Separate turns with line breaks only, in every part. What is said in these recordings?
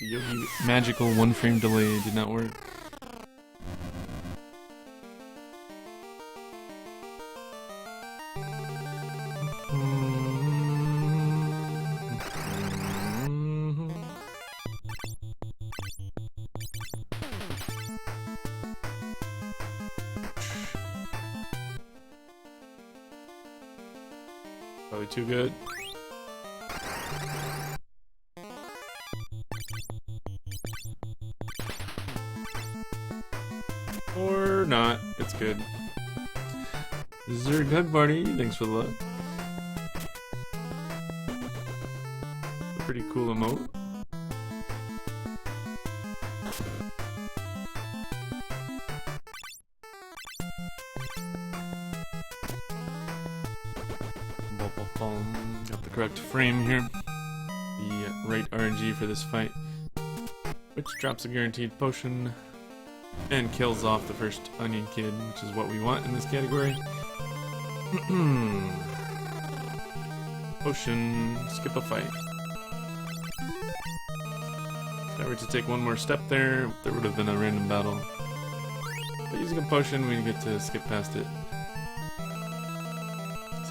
The Yogi magical 1-frame delay did not work. Probably too good. Or not. It's good. Zerg Hug Party, thanks for the love. A pretty cool emote. Got the correct frame here. The right RNG for this fight, which drops a guaranteed potion and kills off the first Onion Kid, which is what we want in this category. Potion, skip a fight. If I were to take one more step there would have been a random battle. But using a potion, we get to skip past it.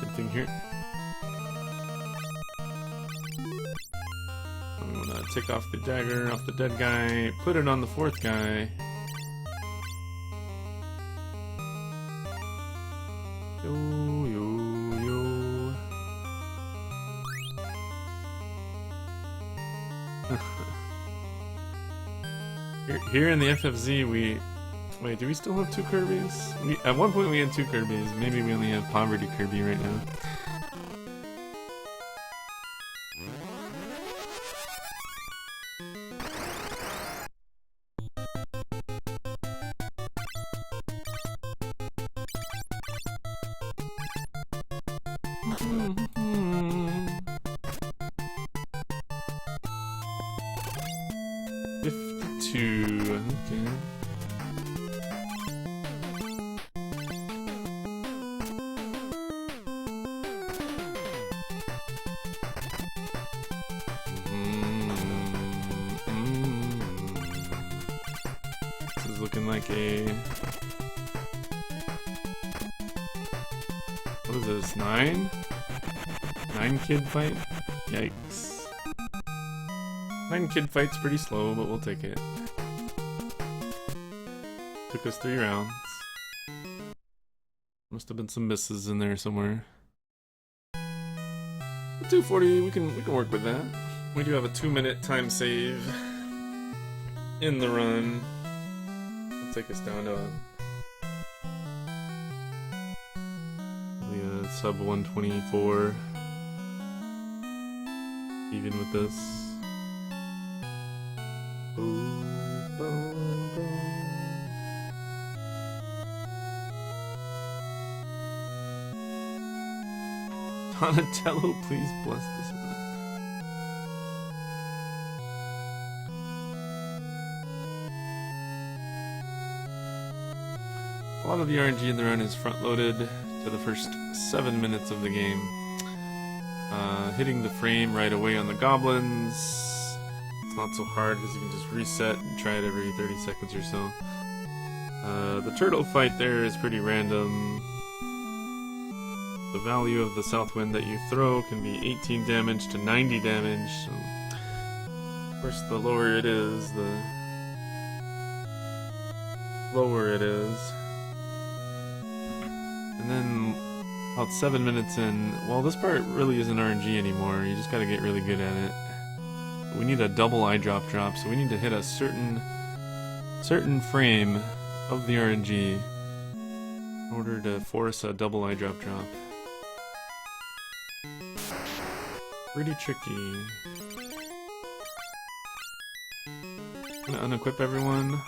Same thing here. I'm gonna take off the dagger off the dead guy, put it on the fourth guy. Yo, yo, yo. Here in the FFZ, wait, do we still have 2 Kirby's? At one point we had 2 Kirby's. Maybe we only have Poverty Kirby right now. Looking like a... What is this, 9? 9 kid fight? Yikes. 9 kid fight's pretty slow, but we'll take it. Took us 3 rounds. Must have been some misses in there somewhere. But 240, we can work with that. We do have a 2-minute time save in the run. Take us down to a sub 124 even with this. Donatello, please bless this one. A lot of the RNG in the run is front-loaded to the first 7 minutes of the game. Hitting the frame right away on the goblins, it's not so hard because you can just reset and try it every 30 seconds or so. The turtle fight there is pretty random. The value of the south wind that you throw can be 18 damage to 90 damage. So of course, the lower it is, the lower it is. And then, about 7 minutes in, well, this part really isn't RNG anymore. You just gotta get really good at it. We need a double eye drop, so we need to hit a certain frame of the RNG in order to force a double eye drop. Pretty tricky. I'm gonna unequip everyone.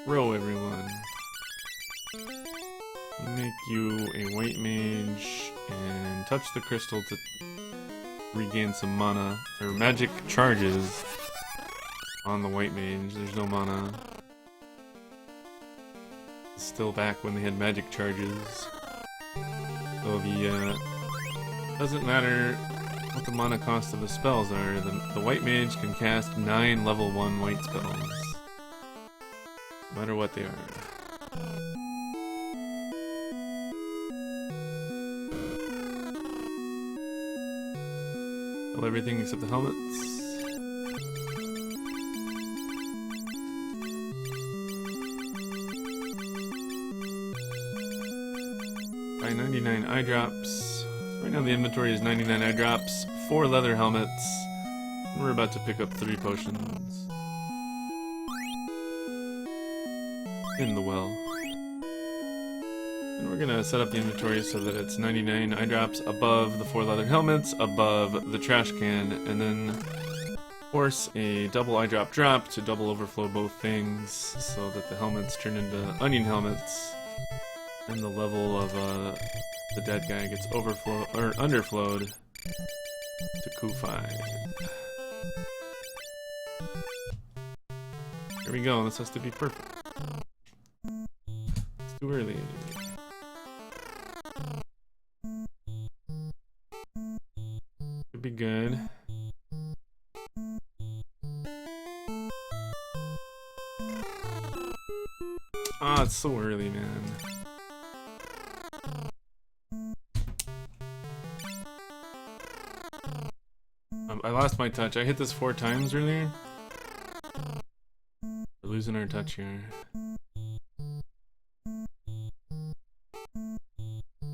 Row everyone. Make you a white mage and touch the crystal to regain some mana. There are magic charges on the white mage. There's no mana. It's still back when they had magic charges. So the doesn't matter what the mana cost of the spells are. The white mage can cast 9 level 1 white spells. No matter what they are. Well, everything except the helmets. Buy 99 eye drops. Right now the inventory is 99 eye drops, 4 leather helmets, and we're about to pick up 3 potions. In the well. And we're gonna set up the inventory so that it's 99 eye drops above the 4 leather helmets, above the trash can, and then force a double eye drop to double overflow both things so that the helmets turn into onion helmets, and the level of the dead guy gets overflow or underflowed to Q5. There we go, this has to be perfect. It's too early. Could be good. Ah, it's so early, man. I lost my touch. I hit this 4 times earlier. We're losing our touch here.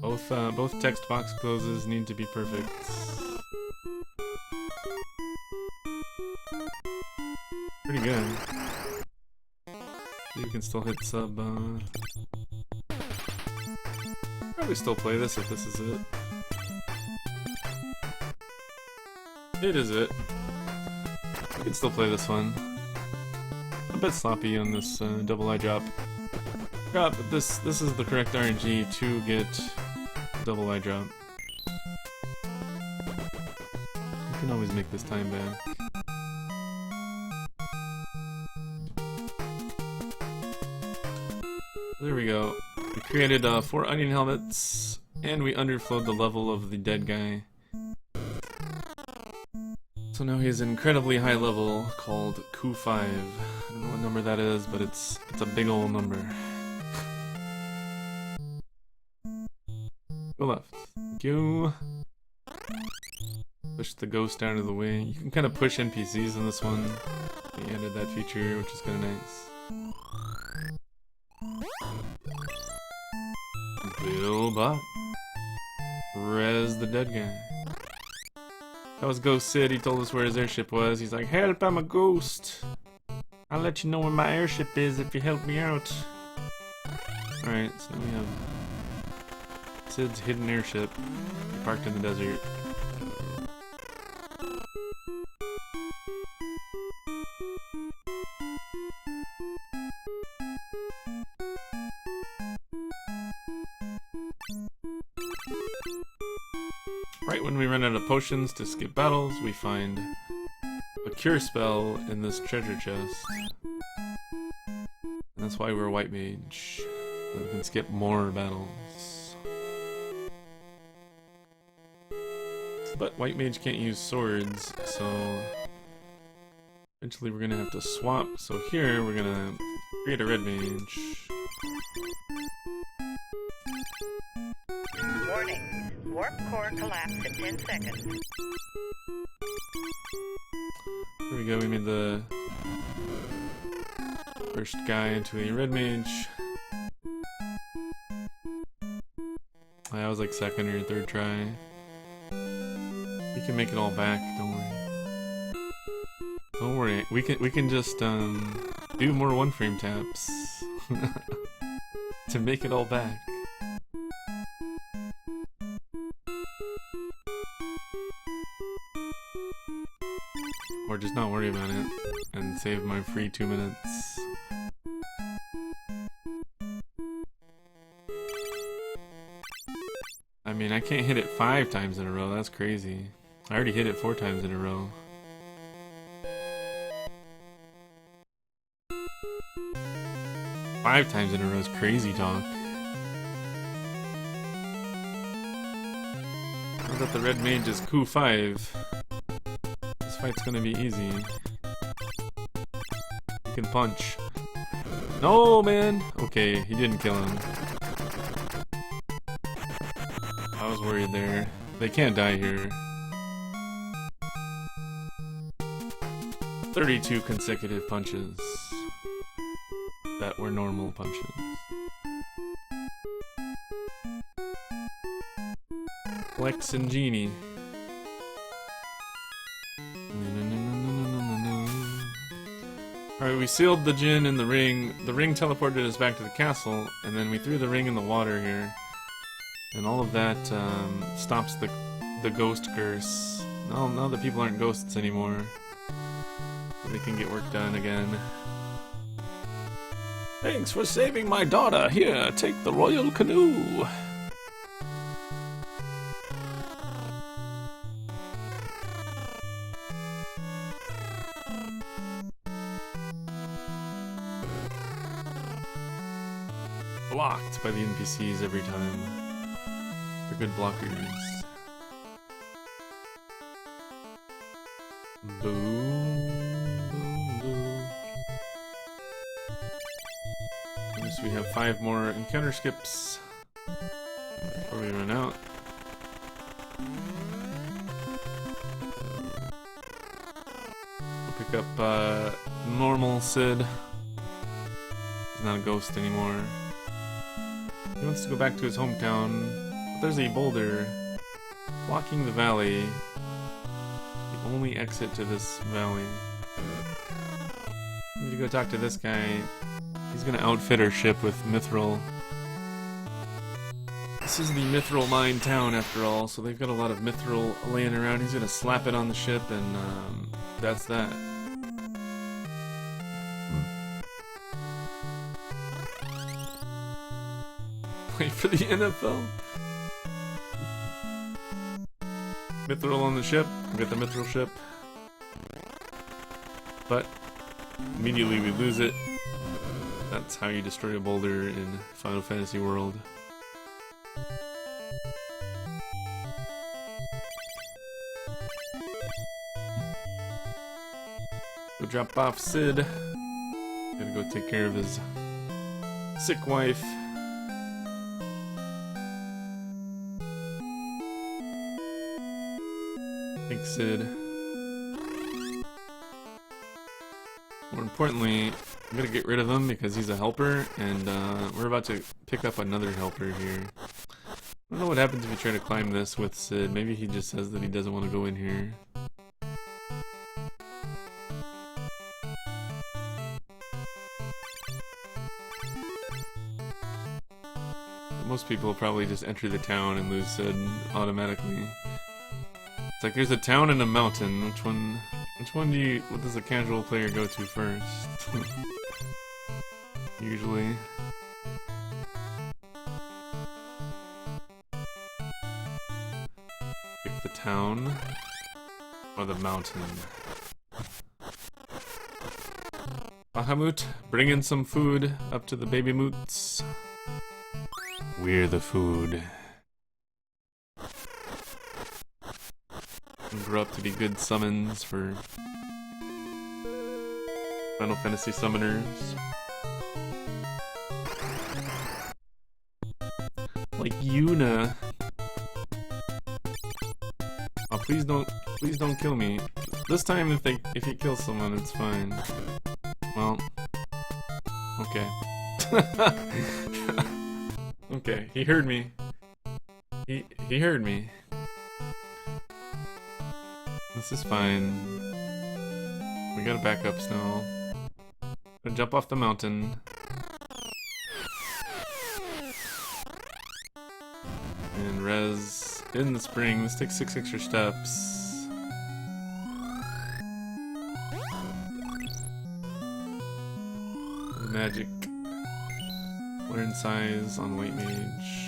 Both text box closes need to be perfect. Pretty good. You can still hit sub. Probably still play this if this is it. It is it. I can still play this one. A bit sloppy on this double eye drop. But this is the correct RNG to get double eye drop. You can always make this time back. There we go. We created 4 onion helmets, and we underflowed the level of the dead guy. So now he has an incredibly high level called Q5. I don't know what number that is, but it's a big old number. Go left. Thank you. Push the ghost out of the way. You can kind of push NPCs in this one. They added that feature, which is kind of nice. Bill Bot. Res the dead guy. That was Ghost Sid. He told us where his airship was. He's like, help, I'm a ghost. I'll let you know where my airship is if you help me out. Alright, so now we have Sid's hidden airship. He parked in the desert. Right when we run out of potions to skip battles, we find a cure spell in this treasure chest. And that's why we're white mage. So we can skip more battles. But white mage can't use swords, so eventually we're gonna have to swap. So here we're gonna create a red mage.
Warning. Warp core collapse in 10 seconds.
There we go, we made the first guy into a red mage. I was like second or third try. We can make it all back, don't worry. Don't worry, we can just do more one frame taps to make it all back. Or just not worry about it and save my free 2 minutes. I mean, I can't hit it 5 times in a row, that's crazy. I already hit it 4 times in a row. Five times in a row is crazy talk. Now that the red mage is Coup 5, this fight's gonna be easy. He can punch. No, man! Okay, he didn't kill him. I was worried there. They can't die here. 32 consecutive punches that were normal punches. Flex and Genie. Alright, we sealed the Djinn in the ring. The ring teleported us back to the castle, and then we threw the ring in the water here. And all of that stops the ghost curse. Now the people aren't ghosts anymore. So they can get work done again. Thanks for saving my daughter. Here, take the royal canoe. Blocked by the NPCs every time. They're good blockers. Boom, boom, boom. I guess we have 5 more encounter skips before we run out. We'll pick up normal Sid. He's not a ghost anymore. He wants to go back to his hometown, but there's a boulder blocking the valley. The only exit to this valley. Need to go talk to this guy. He's gonna outfit our ship with mithril. This is the mithril mine town after all, so they've got a lot of mithril laying around. He's gonna slap it on the ship, and that's that. Wait for the NFL. Mithril on the ship. We got the mithril ship. But immediately we lose it. That's how you destroy a boulder in Final Fantasy World. Go drop off Sid. Gotta go take care of his sick wife. Thanks, Sid. More importantly, I'm gonna get rid of him because he's a helper, and we're about to pick up another helper here. I don't know what happens if you try to climb this with Sid. Maybe he just says that he doesn't want to go in here. Most people will probably just enter the town and lose Sid automatically. It's like there's a town and a mountain. What does a casual player go to first? Usually. Pick the town or the mountain. Bahamut, bring in some food up to the baby moots. We're the food. Grow up to be good summons for Final Fantasy summoners. Like Yuna. Oh, please don't kill me. This time if he kills someone, it's fine. Well, okay. Okay, he heard me. He heard me. This is fine. We gotta back up, Snow. Gonna jump off the mountain. And res in the spring. This takes 6 extra steps. The magic. Learn size on white mage.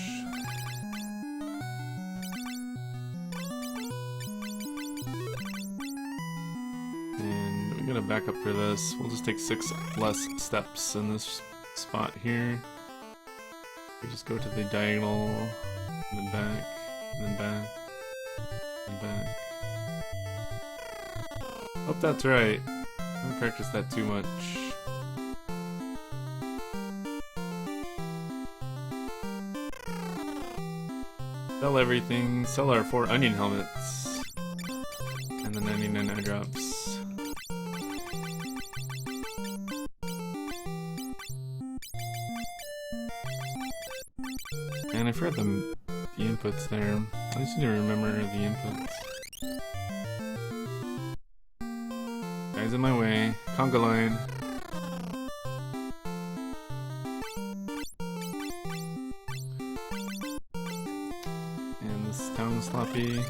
Back up for this. We'll just take 6 less steps in this spot here. We just go to the diagonal, and then back, and then back. And back. Hope that's right. I haven't practiced that too much. Sell everything. Sell our 4 onion helmets. And the 99 eye drops. And I forgot the inputs there. I just need to remember the inputs. Guys in my way. Conga line. And this town sloppy.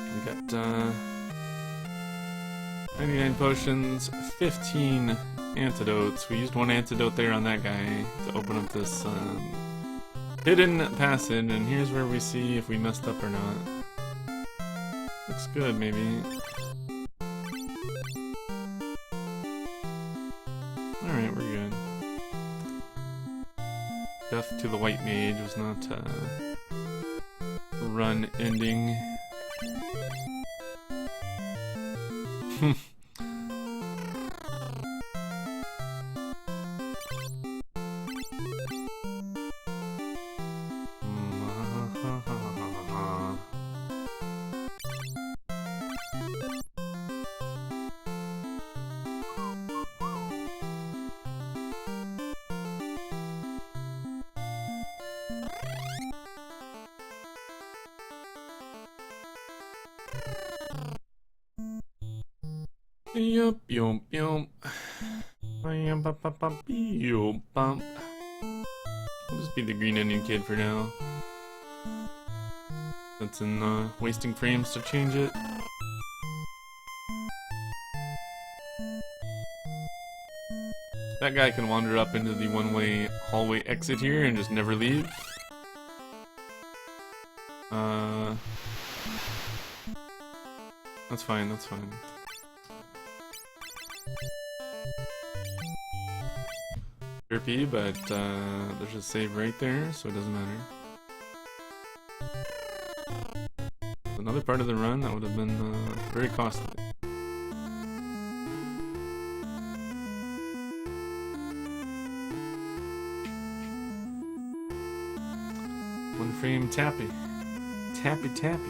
We got 99 potions, 15 antidotes. We used 1 antidote there on that guy to open up this hidden passage, and here's where we see if we messed up or not. Looks good, maybe. Alright, we're good. Death to the White Mage was not run ending. Yup, yup, yup. Yup. I'll just be the green onion kid for now. That's in wasting frames to change it. That guy can wander up into the one-way hallway exit here and just never leave. That's fine, that's fine. Derpy, but there's a save right there, so it doesn't matter. Another part of the run that would have been very costly. One frame tappy. Tappy tappy.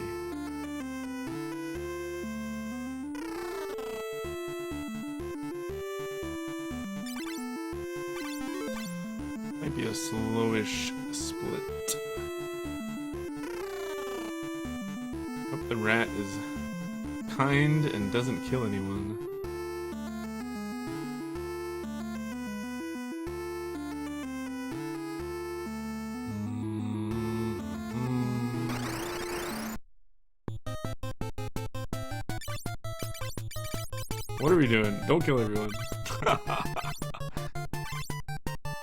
Might be a slowish split. Hope the rat is kind and doesn't kill anyone. What are we doing? Don't kill everyone.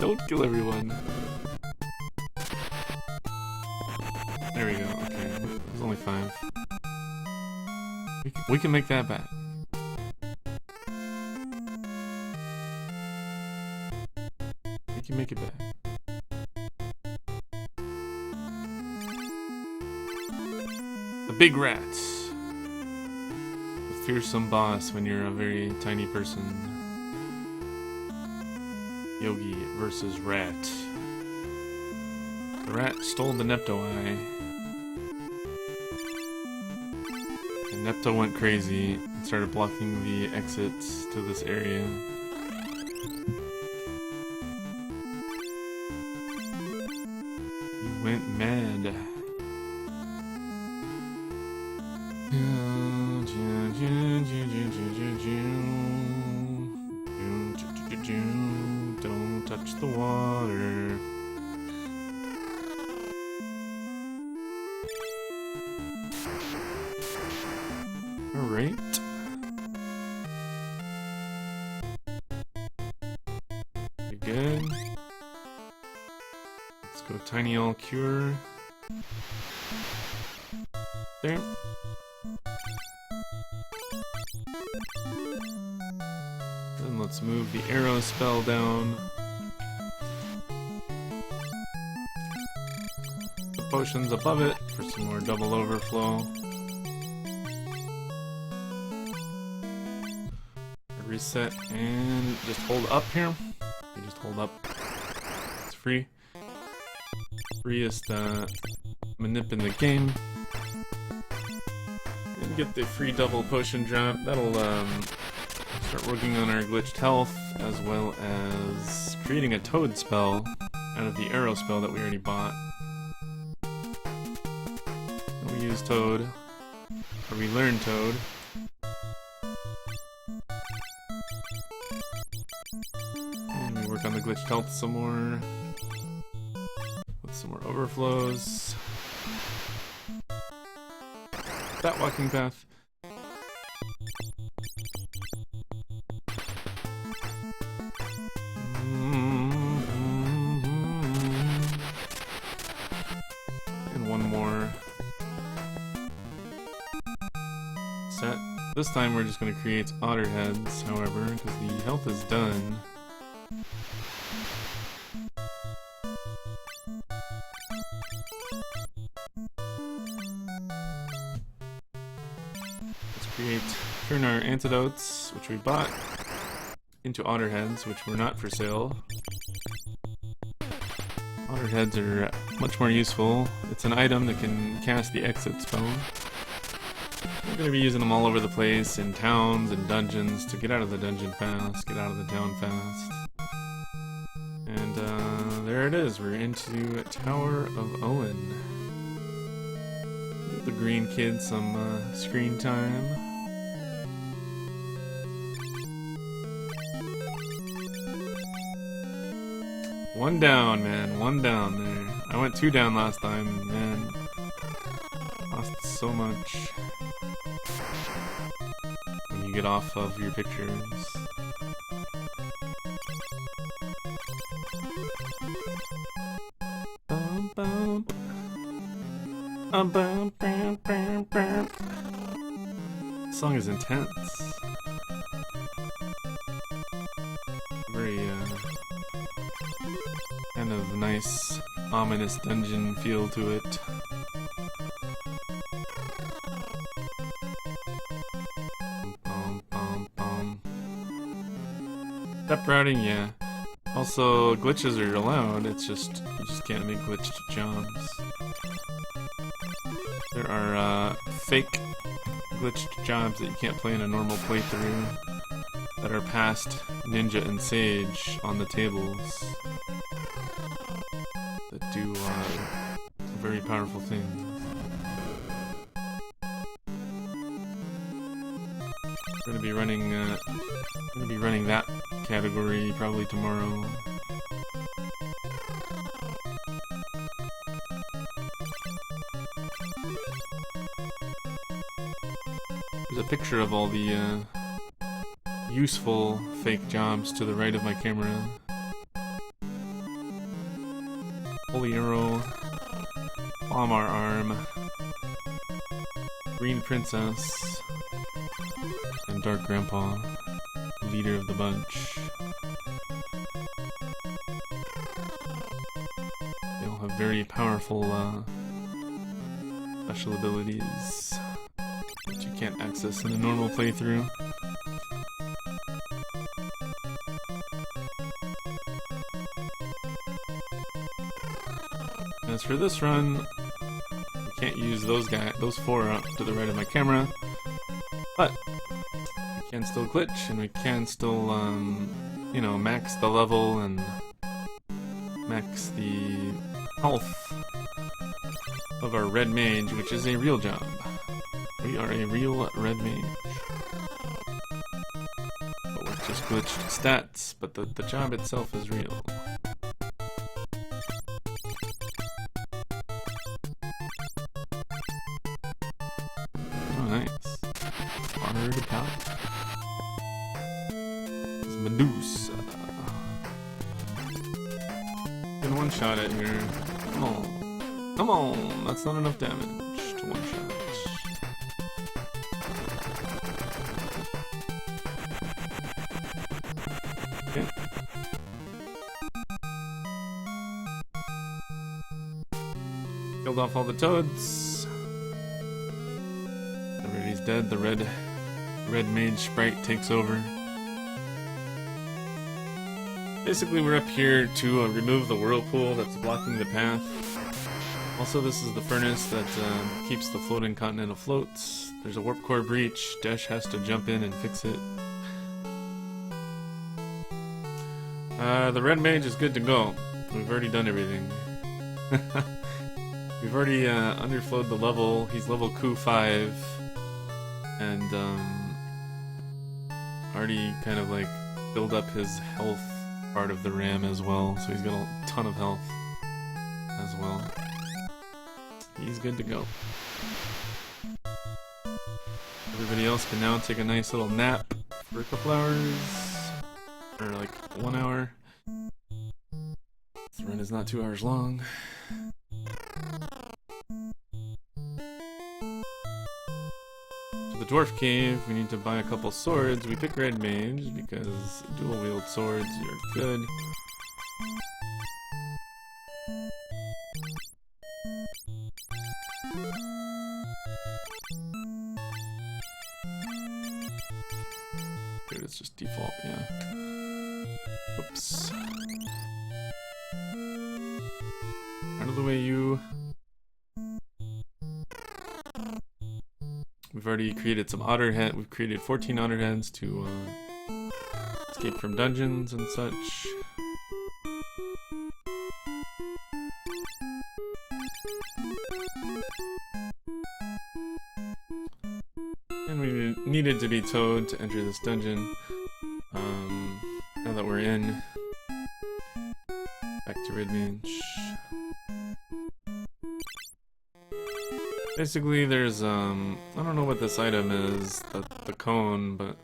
Don't kill everyone. There we go. Okay, there's only 5. We can make that back. We can make it back. The big rats. The fearsome boss when you're a very tiny person. Yogi versus rat. The rat stole the Nepto Eye. And Nepto went crazy and started blocking the exits to this area. He went mad. Don't touch the water. Alright. You're good. Let's go Tiny All Cure. There. let's move the arrow spell down. The potions above it for some more double overflow. Reset and just hold up here. You just hold up. It's free. Freest manip in the game. And get the free double potion drop. That'll start working on our glitched health, as well as creating a toad spell out of the arrow spell that we already bought. And we use toad, or we learn toad. And we work on the glitched health some more, with some more overflows. That walking path. And one more set. This time we're just going to create otter heads, however, because the health is done. Turn our antidotes, which we bought, into otter heads, which were not for sale. Otter heads are much more useful. It's an item that can cast the exit spell. We're going to be using them all over the place, in towns and dungeons, to get out of the dungeon fast, get out of the town fast. And there it is, we're into Tower of Owen. Give the green kid some screen time. One down, man. One down there. I went 2 down last time, and man, lost so much when you get off of your pictures. Bum, bum. Bum, bum, bum, bum. This song is intense. Very, kind of nice, ominous dungeon feel to it. Bum, bum, bum. Step routing, yeah. Also, glitches are allowed, it's just, you just can't make glitched jobs. There are, fake glitched jobs that you can't play in a normal playthrough that are past Ninja and Sage on the tables. That do very powerful things. We're gonna be running that category probably tomorrow. There's a picture of all the useful fake jobs to the right of my camera. Holy Arrow, Palmar Arm, Green Princess, and Dark Grandpa, leader of the bunch. They all have very powerful special abilities that you can't access in a normal playthrough. As for this run, we can't use those 4 up to the right of my camera, but we can still glitch, and we can still, you know, max the level and max the health of our red mage, which is a real job. We are a real red mage. But with just glitched stats, but the job itself is real. The top is Medusa. Can one shot it here. Come on. Come on! That's not enough damage to one shot. Killed off all the toads. Everybody's dead. The red mage sprite takes over. Basically, we're up here to remove the whirlpool that's blocking the path. Also, this is the furnace that keeps the floating continent afloat. There's a warp core breach. Desh has to jump in and fix it. The red mage is good to go. We've already done everything. We've already underflowed the level. He's level Q5. And already kind of like build up his health part of the RAM as well. So he's got a ton of health as well. He's good to go. Everybody else can now take a nice little nap for a couple hours. Or like 1 hour. This run is not 2 hours long. To the dwarf cave, we need to buy a couple swords. We pick red mage because dual wield swords are good. It's just default, yeah. Oops. Out of the way, you. We've already created some otter head. We've created 14 otter heads to escape from dungeons and such. And we needed to be towed to enter this dungeon. Now that we're in, back to Red Mage. Basically, there's I don't know what this item is, the cone, but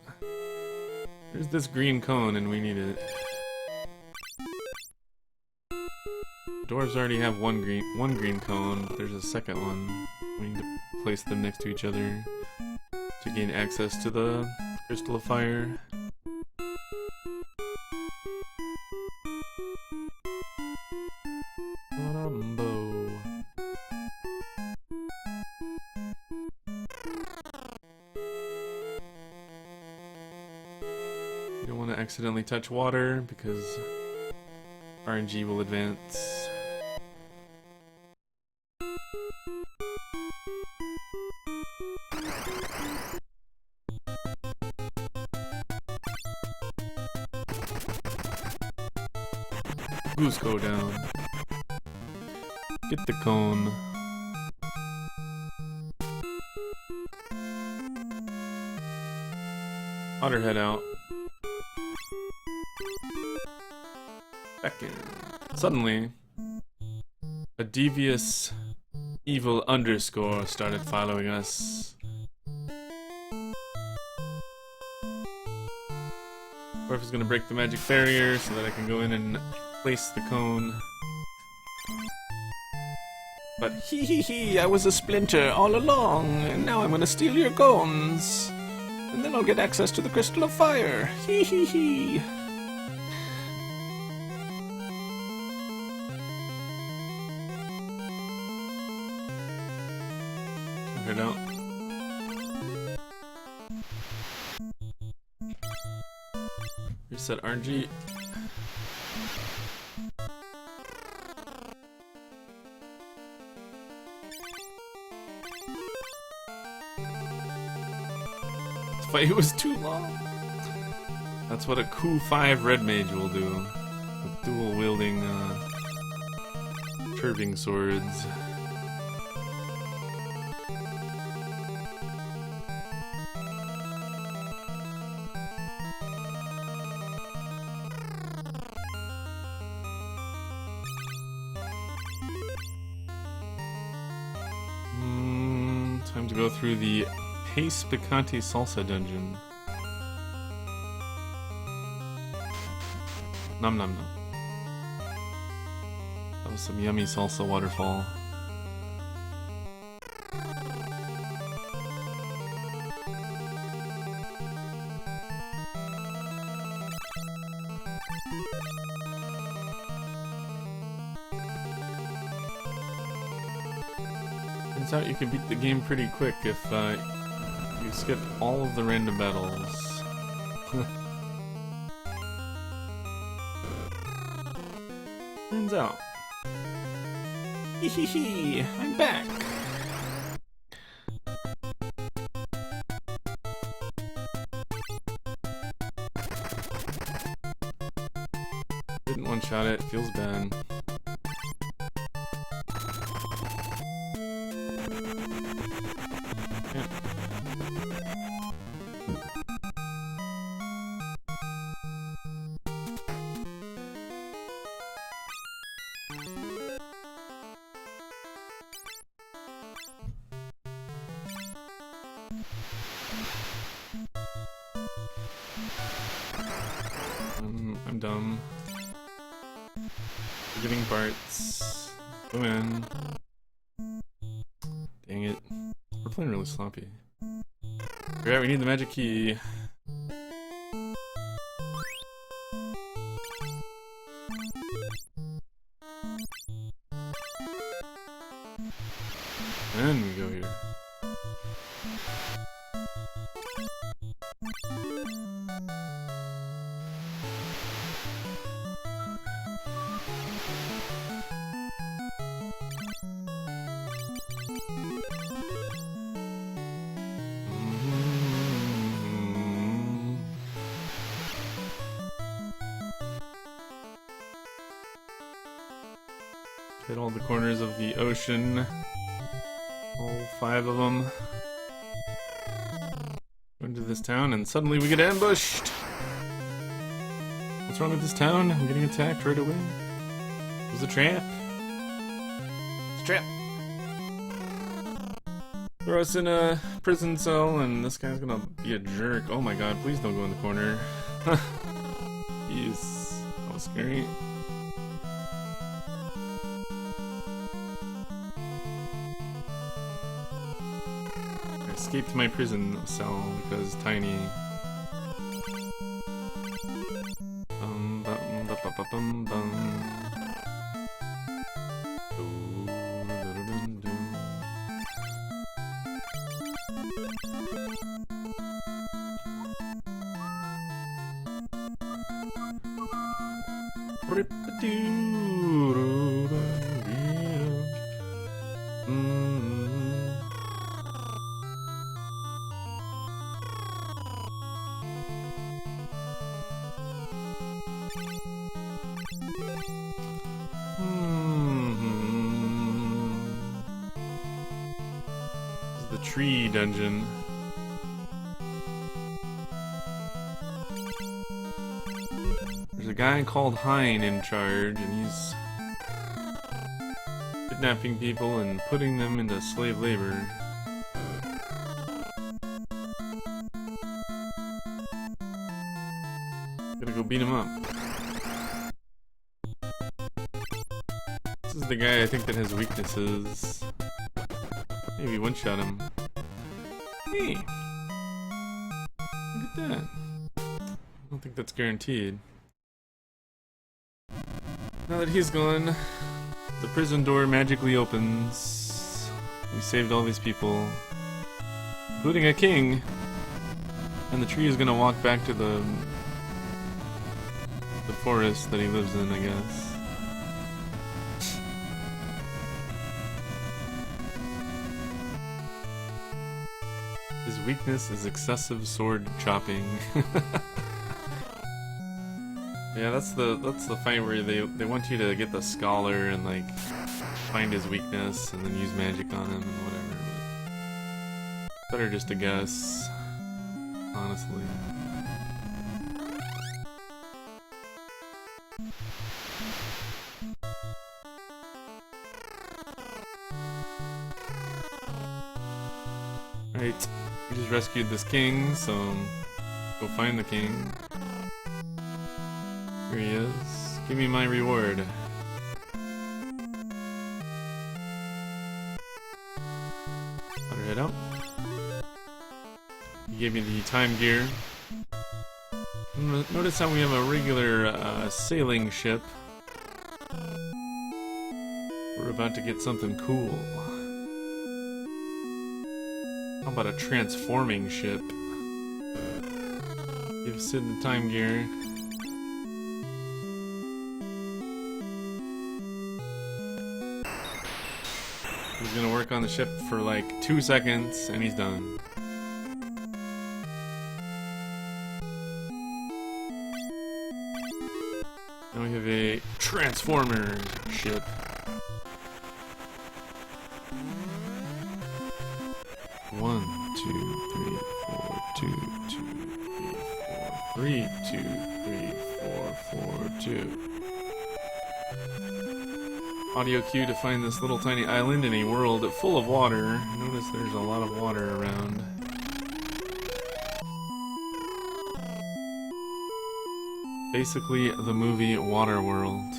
there's this green cone and we need it. Dwarves already have one green cone, but there's a second one. We need to place them next to each other to gain access to the Crystal of Fire. You don't want to accidentally touch water because RNG will advance. Goose go down. Get the cone. Otterhead out. Back in. Suddenly, a devious evil underscore started following us. Dwarf is gonna break the magic barrier so that I can go in and place the cone. But hee hee hee, I was a splinter all along, and now I'm gonna steal your cones. And then I'll get access to the Crystal of Fire. Hee hee hee. Cut it out. Reset RNG. Fight was too long. That's what a Q5 red mage will do. With dual wielding curving swords. Time to go through the Pace Picante Salsa dungeon. Nom nom nom. That was some yummy salsa waterfall. Turns out you can beat the game pretty quick if you skip all of the random battles. Turns out. Hee, I'm back! Didn't one-shot it, feels bad. I'm dumb. We're getting Bart's. Go in. Dang it. We're playing really sloppy. Alright, we need the magic key. Then we go here. Hit all the corners of the ocean. All 5 of them. Go into this town and suddenly we get ambushed! What's wrong with this town? I'm getting attacked right away. It was a trap. It's a trap. Throw us in a prison cell and this guy's gonna be a jerk. Oh my god, please don't go in the corner. Jeez, that was scary. Escaped my prison cell because Tiny. Bum, bum, bum, bum, bum, bum. The tree dungeon. There's a guy called Hein in charge, and he's kidnapping people and putting them into slave labor. Gotta go beat him up. This is the guy I think that has weaknesses. Maybe one-shot him. Hey! Look at that. I don't think that's guaranteed. Now that he's gone, the prison door magically opens. We saved all these people, including a king. And the tree is gonna walk back to the forest that he lives in, I guess. His weakness is excessive sword chopping. Yeah, that's the fight where they want you to get the scholar and like find his weakness and then use magic on him and whatever. But better just to guess, honestly. Right. We just rescued this king, so go find the king. Here he is. Give me my reward. Let her head out. He gave me the time gear. Notice how we have a regular sailing ship. We're about to get something cool. How about a transforming ship? Give Sid the time gear. He's gonna work on the ship for like 2 seconds and he's done. Now we have a transformer ship. One, two, three, four, two, three, four, three, two, three, four, two. Audio cue to find this little tiny island in a world full of water. Notice there's a lot of water around. Basically, the movie Waterworld.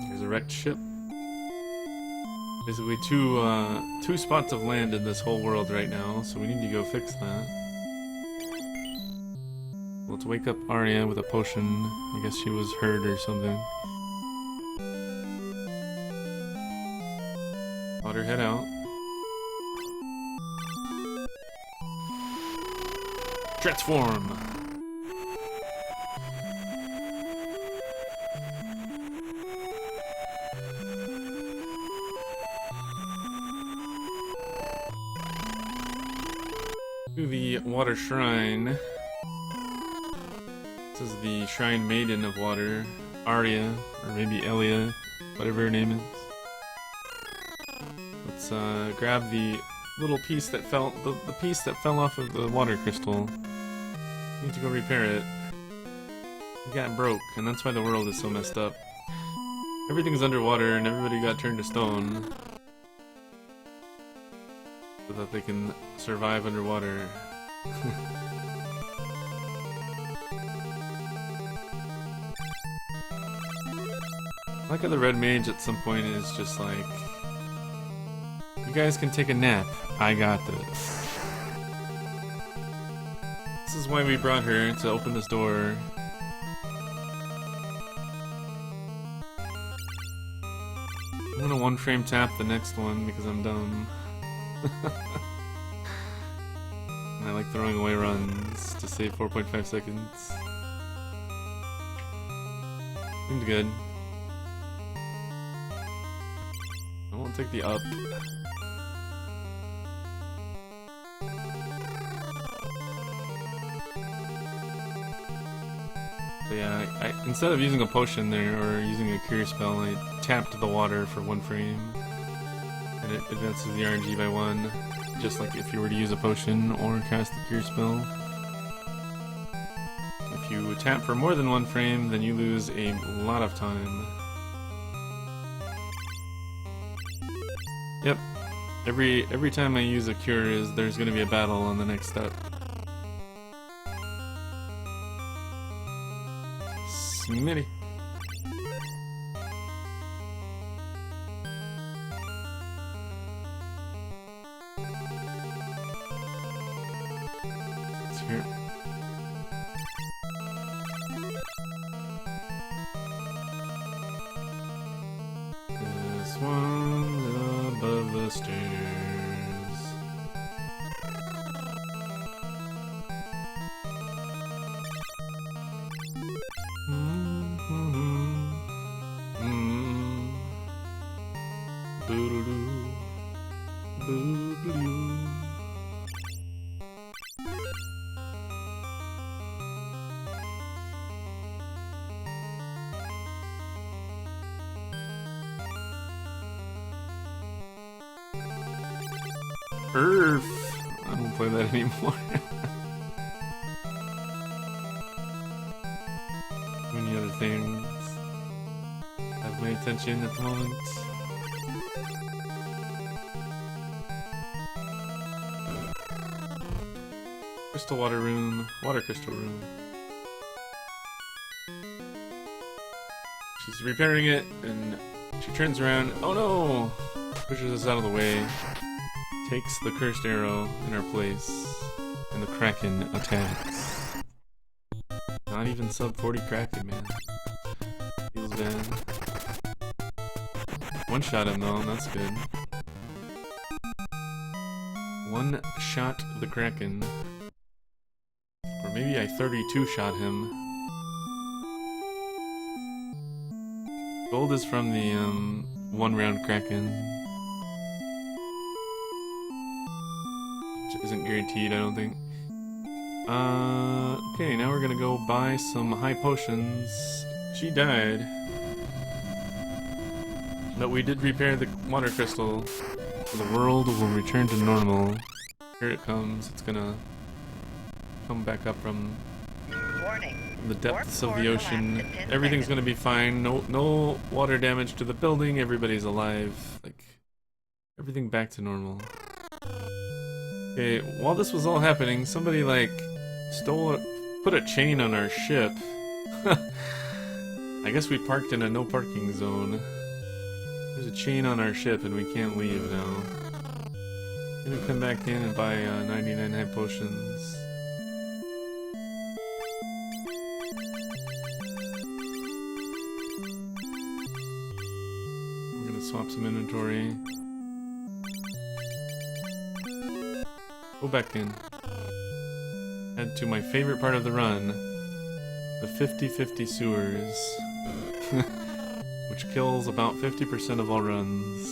Here's a wrecked ship. Basically, two spots of land in this whole world right now, so we need to go fix that. Let's wake up Arya with a potion. I guess she was hurt or something. Let her head out. Transform! To the water shrine. This is the Shrine Maiden of Water, Arya, or maybe Elia, whatever her name is. Let's grab the little piece that fell, the piece that fell off of the water crystal. Need to go repair it. It got broke, and that's why the world is so messed up. Everything's underwater, and everybody got turned to stone, so that they can survive underwater. I like how the red mage at some point is just like, you guys can take a nap, I got this. This is why we brought her, to open this door. I'm gonna one frame tap the next one because I'm dumb. And I like throwing away runs to save 4.5 seconds. Seemed good. I won't take the up. But yeah, I instead of using a potion there or using a cure spell, I tapped the water for 1 frame. And it advances the RNG by 1, just like if you were to use a potion or cast the cure spell. If you tap for more than 1 frame, then you lose a lot of time. Yep. Every time I use a cure there's gonna be a battle on the next step. Smitty. It's here. This one's above the stairs. Boo-doo-doo. Boo-doo-doo. Earth. I don't play that anymore. Too many other things have my attention at the moment. Crystal water room, water crystal room. She's repairing it, and she turns around. Oh no! Pushes us out of the way. Takes the cursed arrow in our place, and the Kraken attacks. Not even sub 40 Kraken, man. bad. One shot him though, that's good. One shot the Kraken. Or maybe I 32 shot him. Gold is from the one round Kraken. Which isn't guaranteed, I don't think. Okay, now we're gonna go buy some high potions. She died. But we did repair the water crystal. So the world will return to normal. Here it comes. It's gonna come back up from the depths of the ocean. Everything's gonna be fine. No water damage to the building. Everybody's alive. Like, everything back to normal. Okay, while this was all happening, somebody like put a chain on our ship. I guess we parked in a no parking zone. There's a chain on our ship and we can't leave now. Gonna come back in and buy 99 high potions. We're gonna swap some inventory. Go back in. Head to my favorite part of the run. The 50-50 sewers. Which kills about 50% of all runs.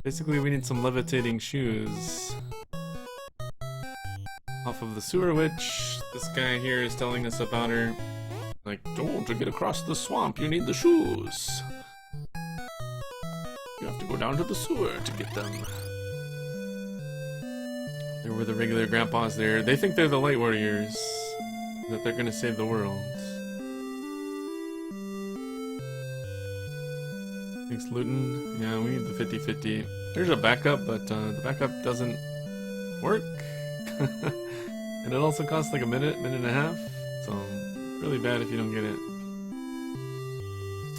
Basically, we need some levitating shoes. Off of the sewer witch. This guy here is telling us about her. Like, oh, to get across the swamp, you need the shoes. You have to go down to the sewer to get them. There were the regular grandpas there. They think they're the light warriors. That they're gonna save the world. Thanks, Luton. Yeah, we need the 50-50. There's a backup, but the backup doesn't work. And it also costs like a minute and a half. So, really bad if you don't get it.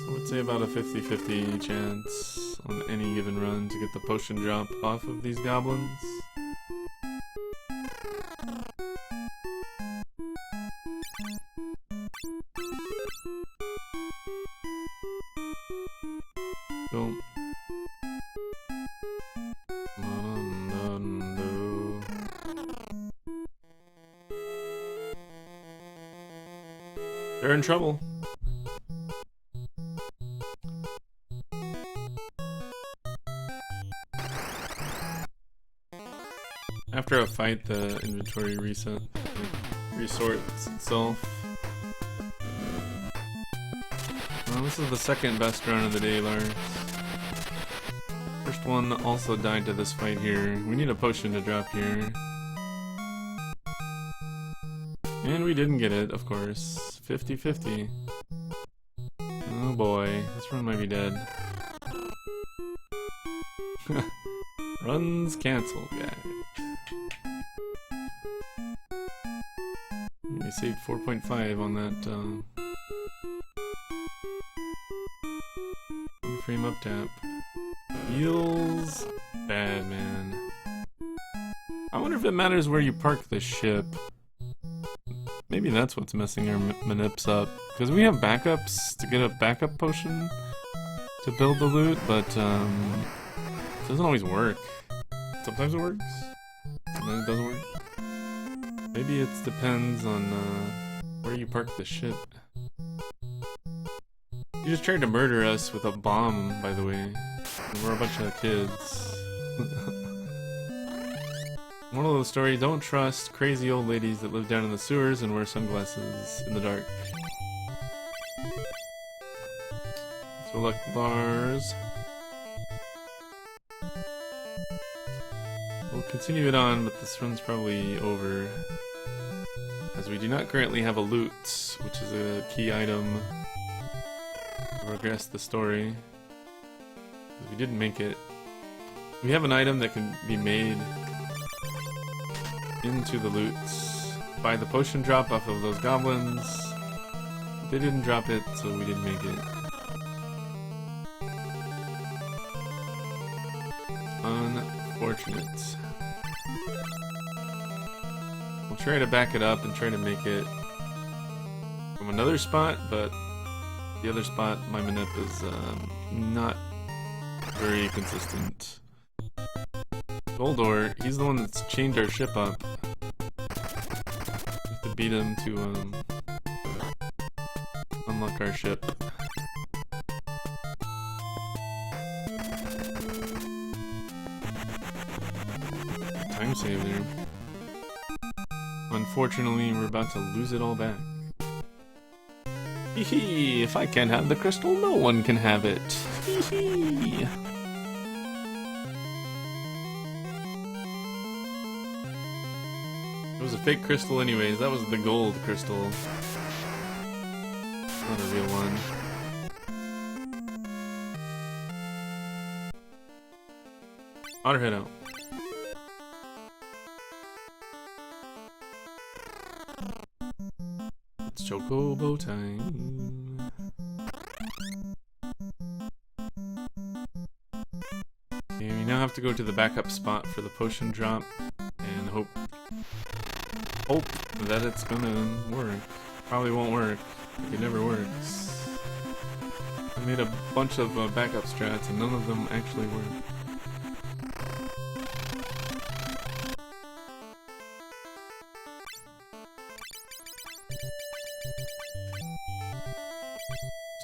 I would say about a 50-50 chance on any given run to get the potion drop off of these goblins. Go. They're in trouble. After a fight, the inventory resorts itself. Well, this is the second best run of the day, Lars. First one also died to this fight here. We need a potion to drop here. And we didn't get it, of course. 50-50. Oh boy, this run might be dead. Runs cancelled, guys. We saved 4.5 on that, frame up tap. Feels bad, man. I wonder if it matters where you park the ship. Maybe that's what's messing our manips up. Because we have backups to get a backup potion to build the loot, but it doesn't always work. Sometimes it works, and then it doesn't work. Maybe it depends on where you park the ship. You just tried to murder us with a bomb, by the way. We're a bunch of kids. Moral of the story, don't trust crazy old ladies that live down in the sewers and wear sunglasses in the dark. So luck, Lars. We'll continue it on, but this run's probably over. As we do not currently have a loot, which is a key item to progress the story. We didn't make it. We have an item that can be made into the loots by the potion drop off of those goblins. They didn't drop it, so we didn't make it. Unfortunate. We'll try to back it up and try to make it from another spot, but The other spot, my Manip is not very consistent. Goldor, he's the one that's chained our ship up. Have to beat him to unlock our ship. Time save there. Unfortunately, we're about to lose it all back. Hee hee, if I can't have the crystal, no one can have it. Hee hee. It was a fake crystal anyways, that was the gold crystal. Not a real one. Otterhead out. It's Chocobo time. Okay, we now have to go to the backup spot for the potion drop and hope that it's gonna work. Probably won't work. It never works. I made a bunch of backup strats and none of them actually work.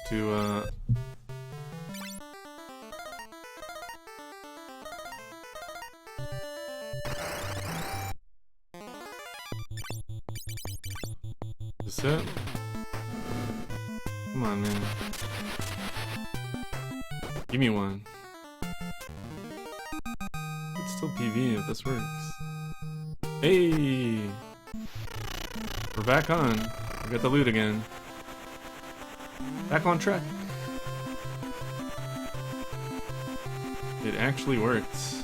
To is it? Come on, man. Give me one. It's still PV if this works. Hey! We're back on. We got the loot again. Back on track. It actually works.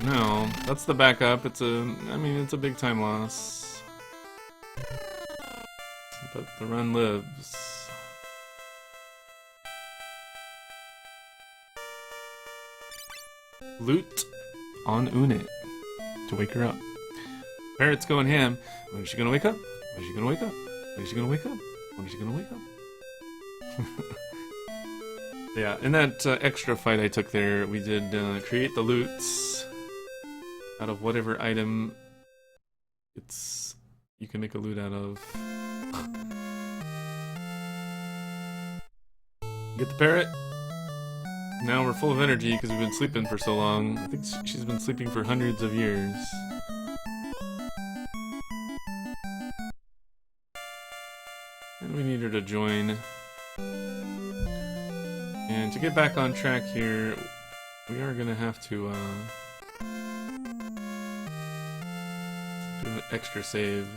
No, that's the backup. It's a big time loss. But the run lives. Loot on Une to wake her up. Parrot's going ham. When is she gonna wake up? When is she gonna wake up? When is she gonna wake up? When is she gonna wake up? Yeah, in that extra fight I took there, we did create the loots out of whatever item you can make a loot out of. Get the parrot. Now we're full of energy because we've been sleeping for so long. I think she's been sleeping for hundreds of years. And we need her to join. And to get back on track here, we are gonna have to do an extra save.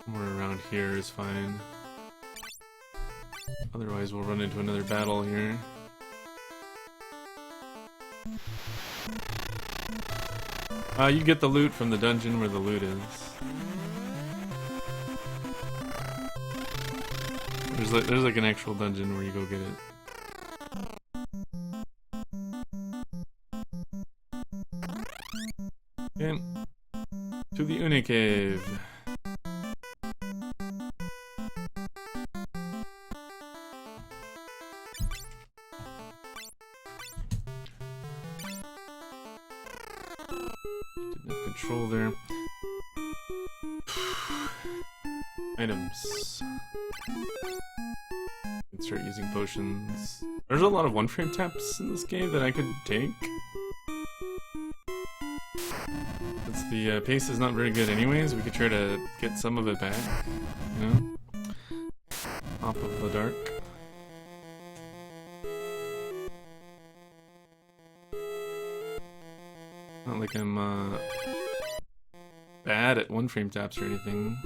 Somewhere around here is fine. Otherwise we'll run into another battle here. You get the loot from the dungeon where the loot is. There's like an actual dungeon where you go get it. Okay. To the Une Cave. Didn't have control there. Items. Can start using potions. There's a lot of one-frame taps in this game that I could take. Since the pace is not very good anyways, we could try to get some of it back, you know? Top of the dark. Not like I'm bad at one-frame taps or anything.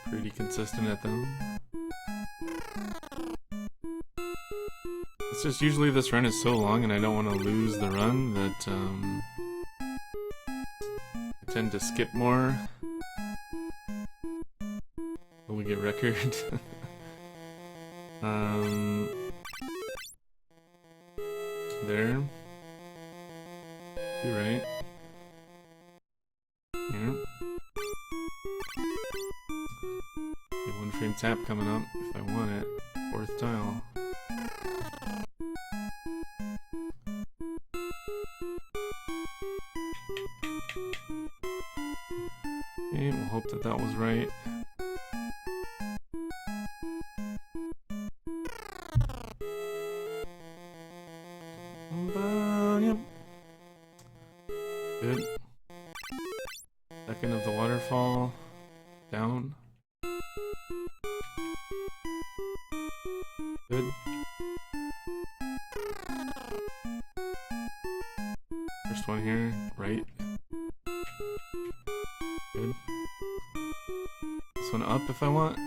Pretty consistent at them. It's just usually this run is so long and I don't want to lose the run that I tend to skip more. Will we get record? There. You're right. Yeah. Okay, one frame tap coming up if I want it. Fourth tile. Okay, we'll hope that that was right. Yep. Good. Second of the waterfall. Down. Good. First one here, right. Good. This one up if I want.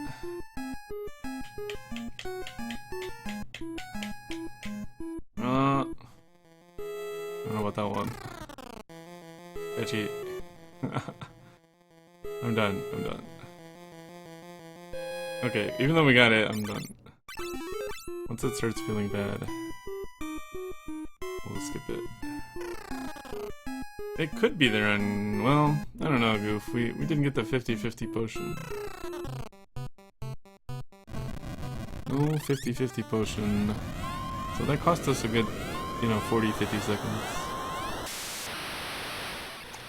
I don't know about that one. Actually, I'm done. Okay, even though we got it, I'm done. Once it starts feeling bad, we'll skip it. It could be there on, well, I don't know, Goof. We didn't get the 50-50 potion. No 50-50 potion. So that cost us a good, 40-50 seconds.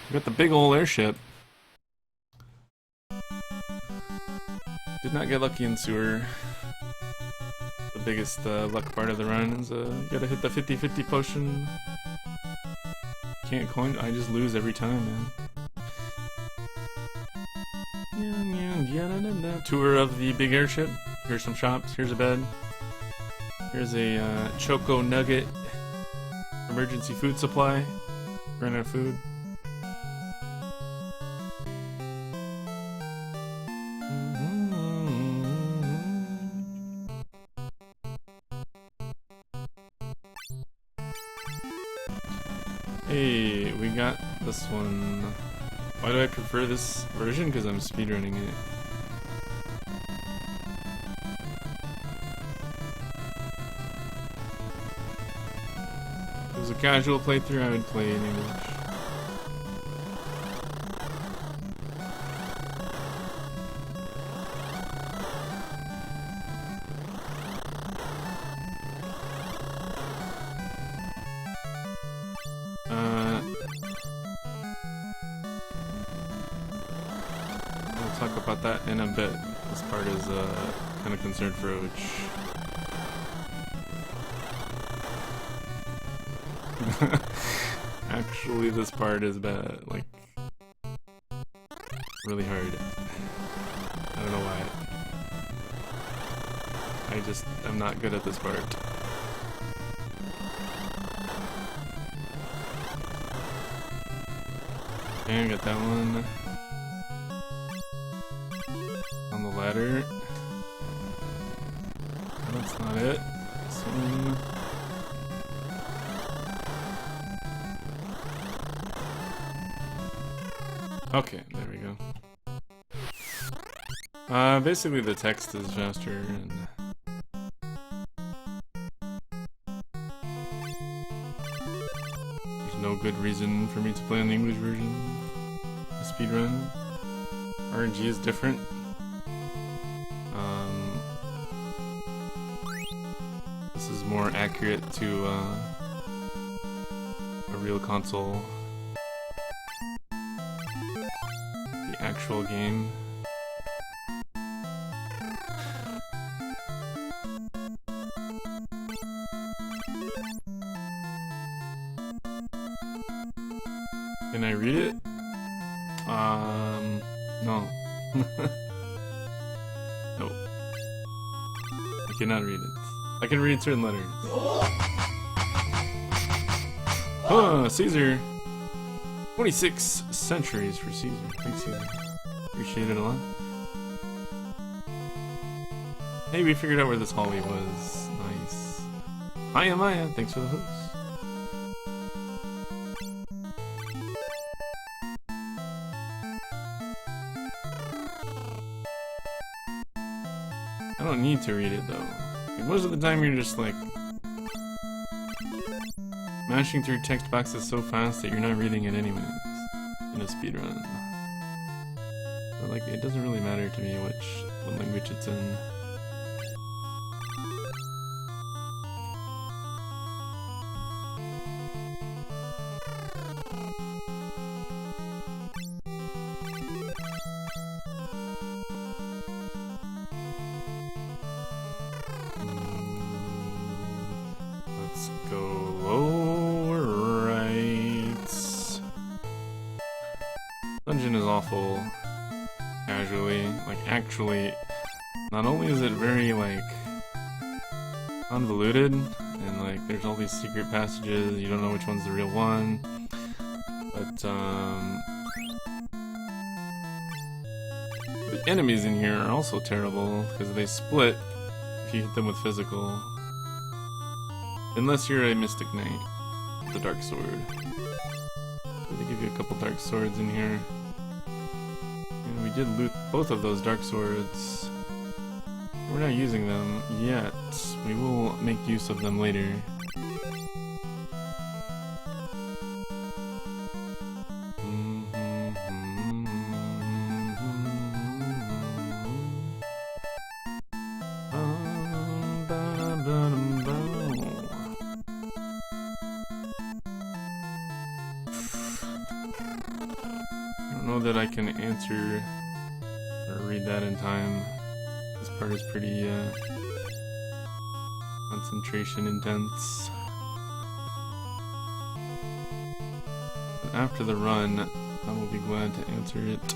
We got the big ol' airship. Did not get lucky in sewer. The biggest luck part of the run is you gotta hit the 50-50 potion. Can't coin. I just lose every time, man. Tour of the big airship. Here's some shops. Here's a bed. Here's a Choco Nugget emergency food supply. Ran out of food. Hey, we got this one. Why do I prefer this version? Because I'm speedrunning it. If it was a casual playthrough, I would play in English. We'll talk about that in a bit. This part is kind of concerned for Roach. Actually, this part is bad, like really hard. I don't know why. I'm not good at this part. Okay, I got that one. On the ladder. That's not it. This one. Okay, there we go. Basically the text is faster and there's no good reason for me to play on the English version. The speedrun. RNG is different. This is more accurate to a real console. Actual game. Can I read it? No. Nope. I cannot read it. I can read certain letters. Oh, Caesar! 26 centuries for Caesar. Thanks, Caesar. Appreciate it a lot. Hey, we figured out where this hallway was. Nice. Hiya, Maya. Thanks for the host. I don't need to read it, though. Like, most of the time, you're just like... Mashing through text boxes so fast that you're not reading it anyways in a speedrun. But like, it doesn't really matter to me what language it's in. Let's go lower right. Dungeon is awful. Casually, like actually, not only is it very like convoluted and like there's all these secret passages, you don't know which one's the real one, but the enemies in here are also terrible because they split if you hit them with physical. Unless you're a Mystic Knight with the Dark Sword. They give you a couple Dark Swords in here. And we did loot both of those Dark Swords. We're not using them yet. We will make use of them later. That I can answer or read that in time. This part is pretty concentration intense. But after the run, I will be glad to answer it.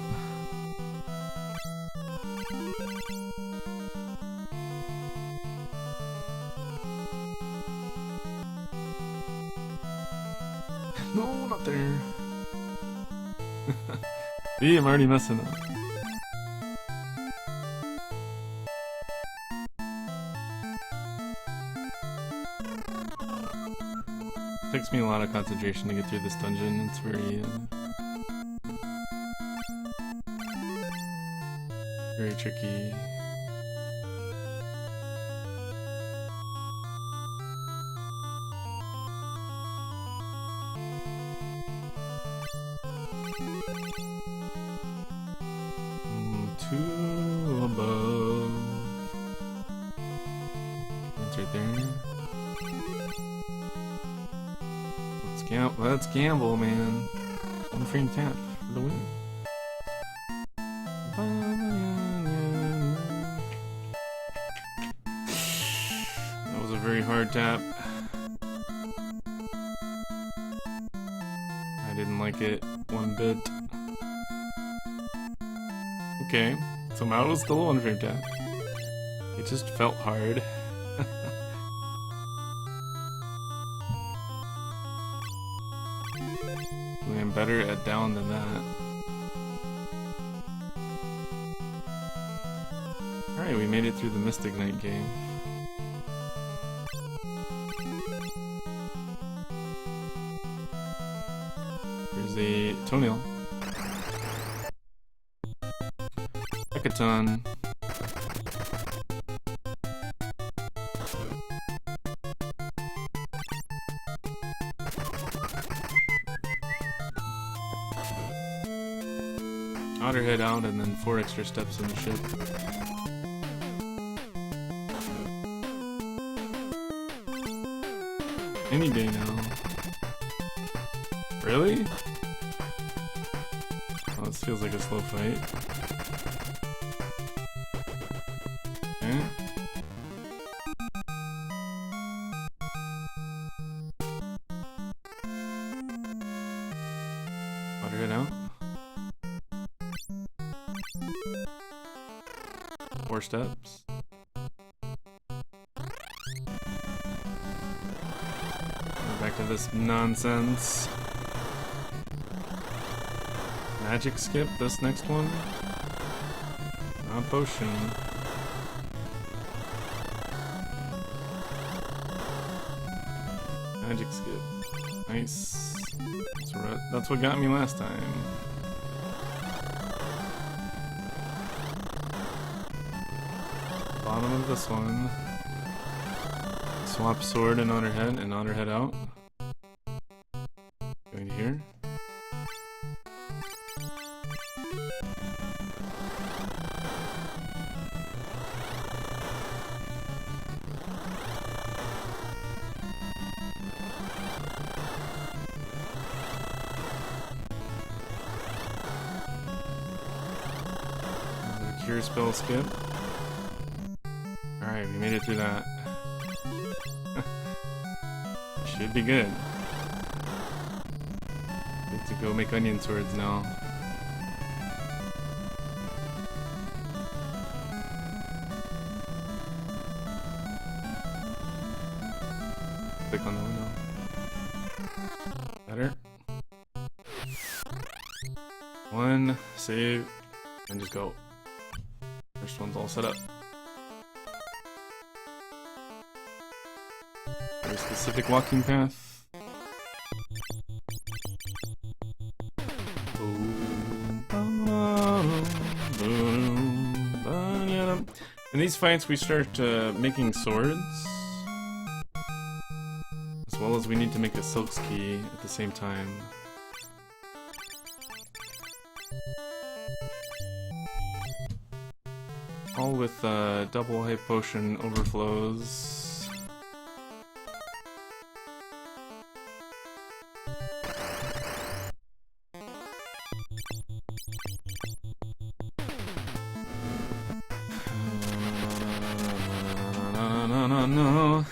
No, not there. See, I'm already messing up. Takes me a lot of concentration to get through this dungeon. It's very tricky. Two above. It's right there. Let's gamble, man. One frame tap for the win. That was a very hard tap. I didn't like it one bit. Okay, somehow it was still a one frame tap. It just felt hard. I'm better at down than that. Alright, we made it through the Mystic Knight game. Here's a toenail. Hekaton. Otter head out and then 4 extra steps in the ship. Any day now. Really? Oh, this feels like a slow fight. Okay. Otter head out. 4 steps. We're back to this nonsense. Magic skip this next one. Not potion. Magic skip. Nice. That's what got me last time. Bottom of this one. Swap sword and Otter head out. cure spell skip. Alright, we made it through that. Should be good. Good to go make onion swords now. Click on the window. Better. One, save, and just go. First one's all set up. Very specific walking path. In these fights, we start making swords, as well as we need to make a Silk's Key at the same time. All with double high potion overflows. No.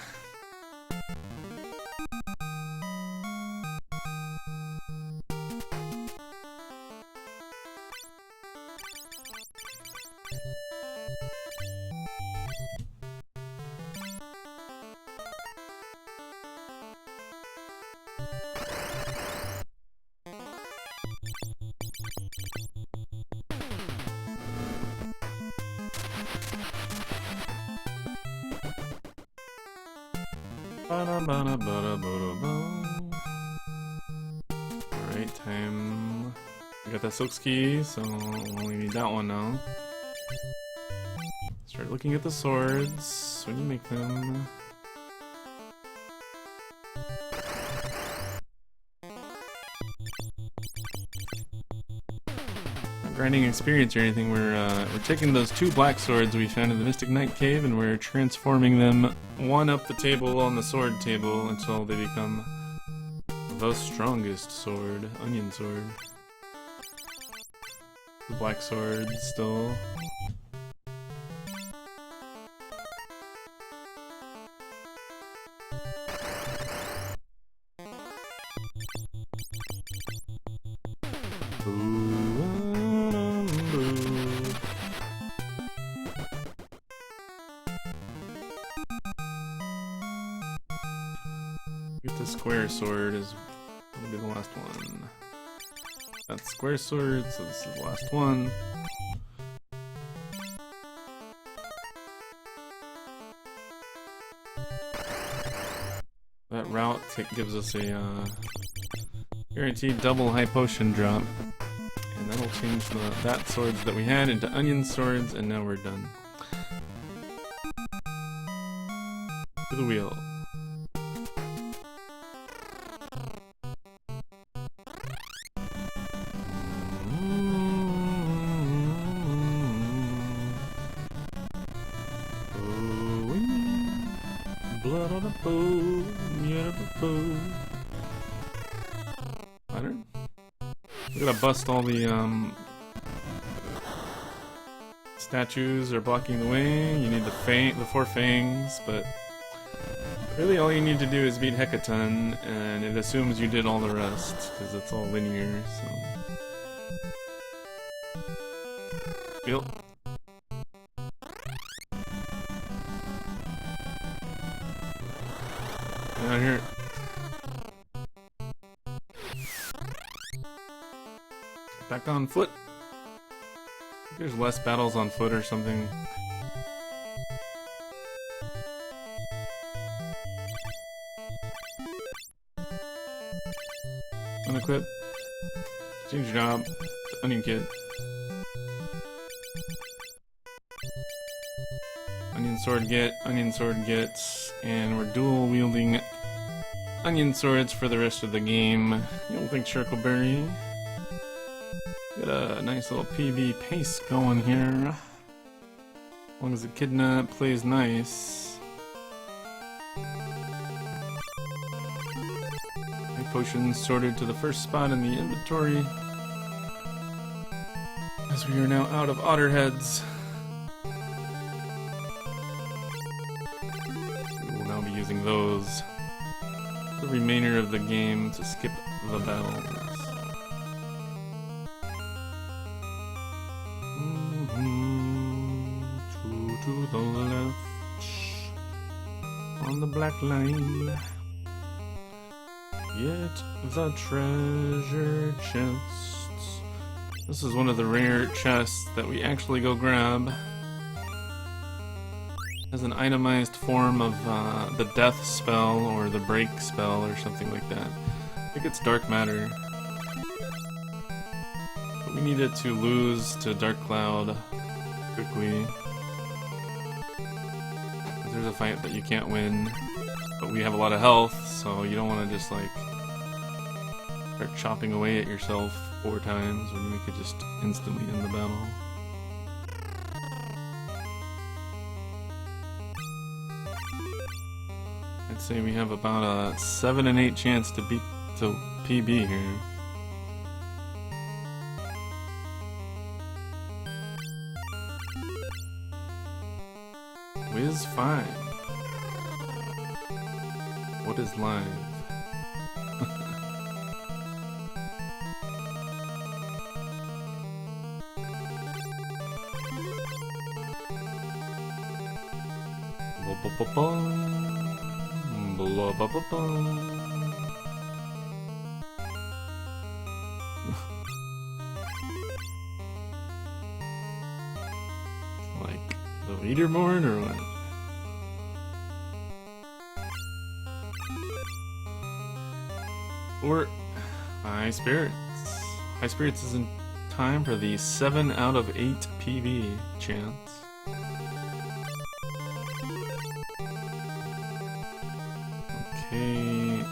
Alright, time. We got that Silk's Key, so we only need that one now. Start looking at the swords when you make them. Not grinding experience or anything, we're taking those two black swords we found in the Mystic Knight Cave and we're transforming them one up the table on the sword table until they become the strongest sword, onion sword. The black sword still. Get the square sword is will be the last one. That's square sword, so this is the last one. That route gives us a guaranteed double high potion drop, and that'll change that swords that we had into onion swords, and now we're done. To the wheel. Blood on the bow, beautiful. Better. We're gonna bust all the statues are blocking the way. You need the four fangs, but really all you need to do is beat Hecaton, and it assumes you did all the rest because it's all linear. So, feel. Out here. Back on foot. There's less battles on foot or something. Unequip. Change your job. Onion kid. Onion sword get, and we're dual wielding onion swords for the rest of the game. You don't think Shurkleberry? Got a nice little PB pace going here. As long as the kidnap plays nice. My potions sorted to the first spot in the inventory. As we are now out of otter heads. using those the remainder of the game to skip the battles. Two to the left on the black line. Get the treasure chests. This is one of the rare chests that we actually go grab. As an itemized form of the death spell or the break spell or something like that. I think it's dark matter. But we needed to lose to Dark Cloud quickly. There's a fight that you can't win, but we have a lot of health, so you don't want to just like start chopping away at yourself 4 times when we could just instantly end the battle. I'd say we have about a 7 and 8 chance to beat to PB here. Wiz 5. What is live? Like the leaderboard or what? Or High Spirits. High Spirits is in time for the 7 out of 8 PB chance. Okay,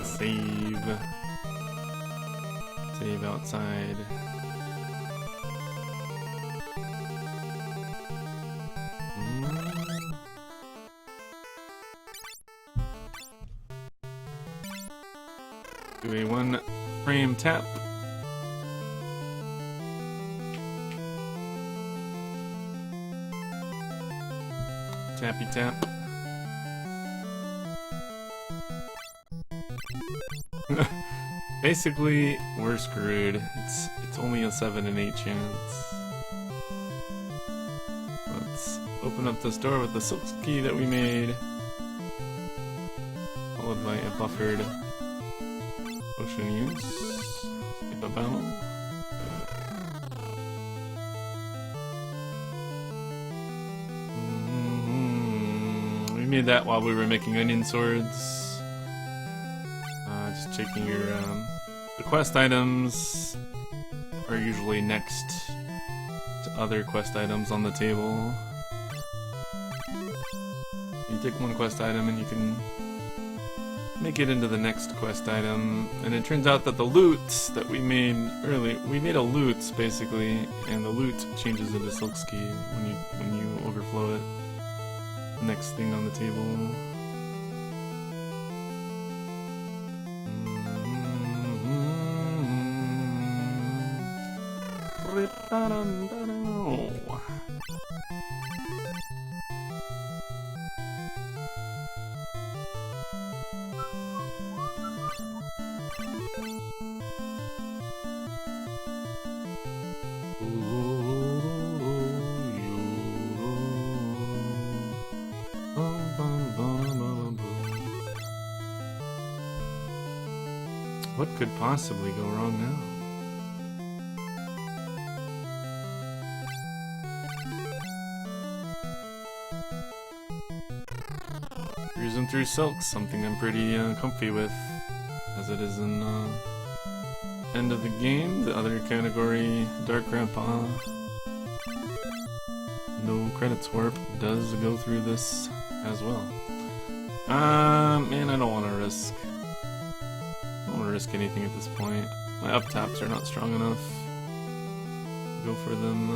save. Save outside. Do a 1 frame tap. Tappy tap. Basically, we're screwed. It's only a 7 and 8 chance. Let's open up this door with the silk key that we made, followed by a buffered potion use. Skip a battle. We made that while we were making onion swords. Just checking your the quest items are usually next to other quest items on the table. You take one quest item and you can make it into the next quest item, and it turns out that the loot that we made earlier, we made a loot basically, and the loot changes into Silksky when you overflow it. Next thing on the table. What could possibly go wrong now? Cruising through Silks, something I'm pretty comfy with, as it is in end of the game. The other category, Dark Grandpa, no credits warp, does go through this as well. Man, I don't want to risk. Risk anything at this point. My up taps are not strong enough to go for them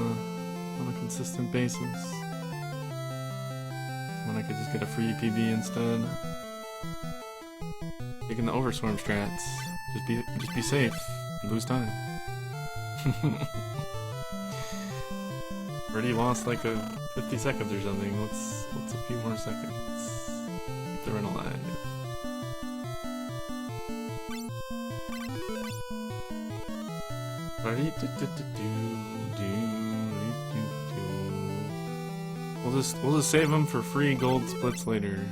on a consistent basis. When I could just get a free PB instead. Taking the overswarm strats. Just be safe. Lose time. Already lost like a 50 seconds or something. Let's a few more seconds. The rental lag. We'll just save them for free gold splits later.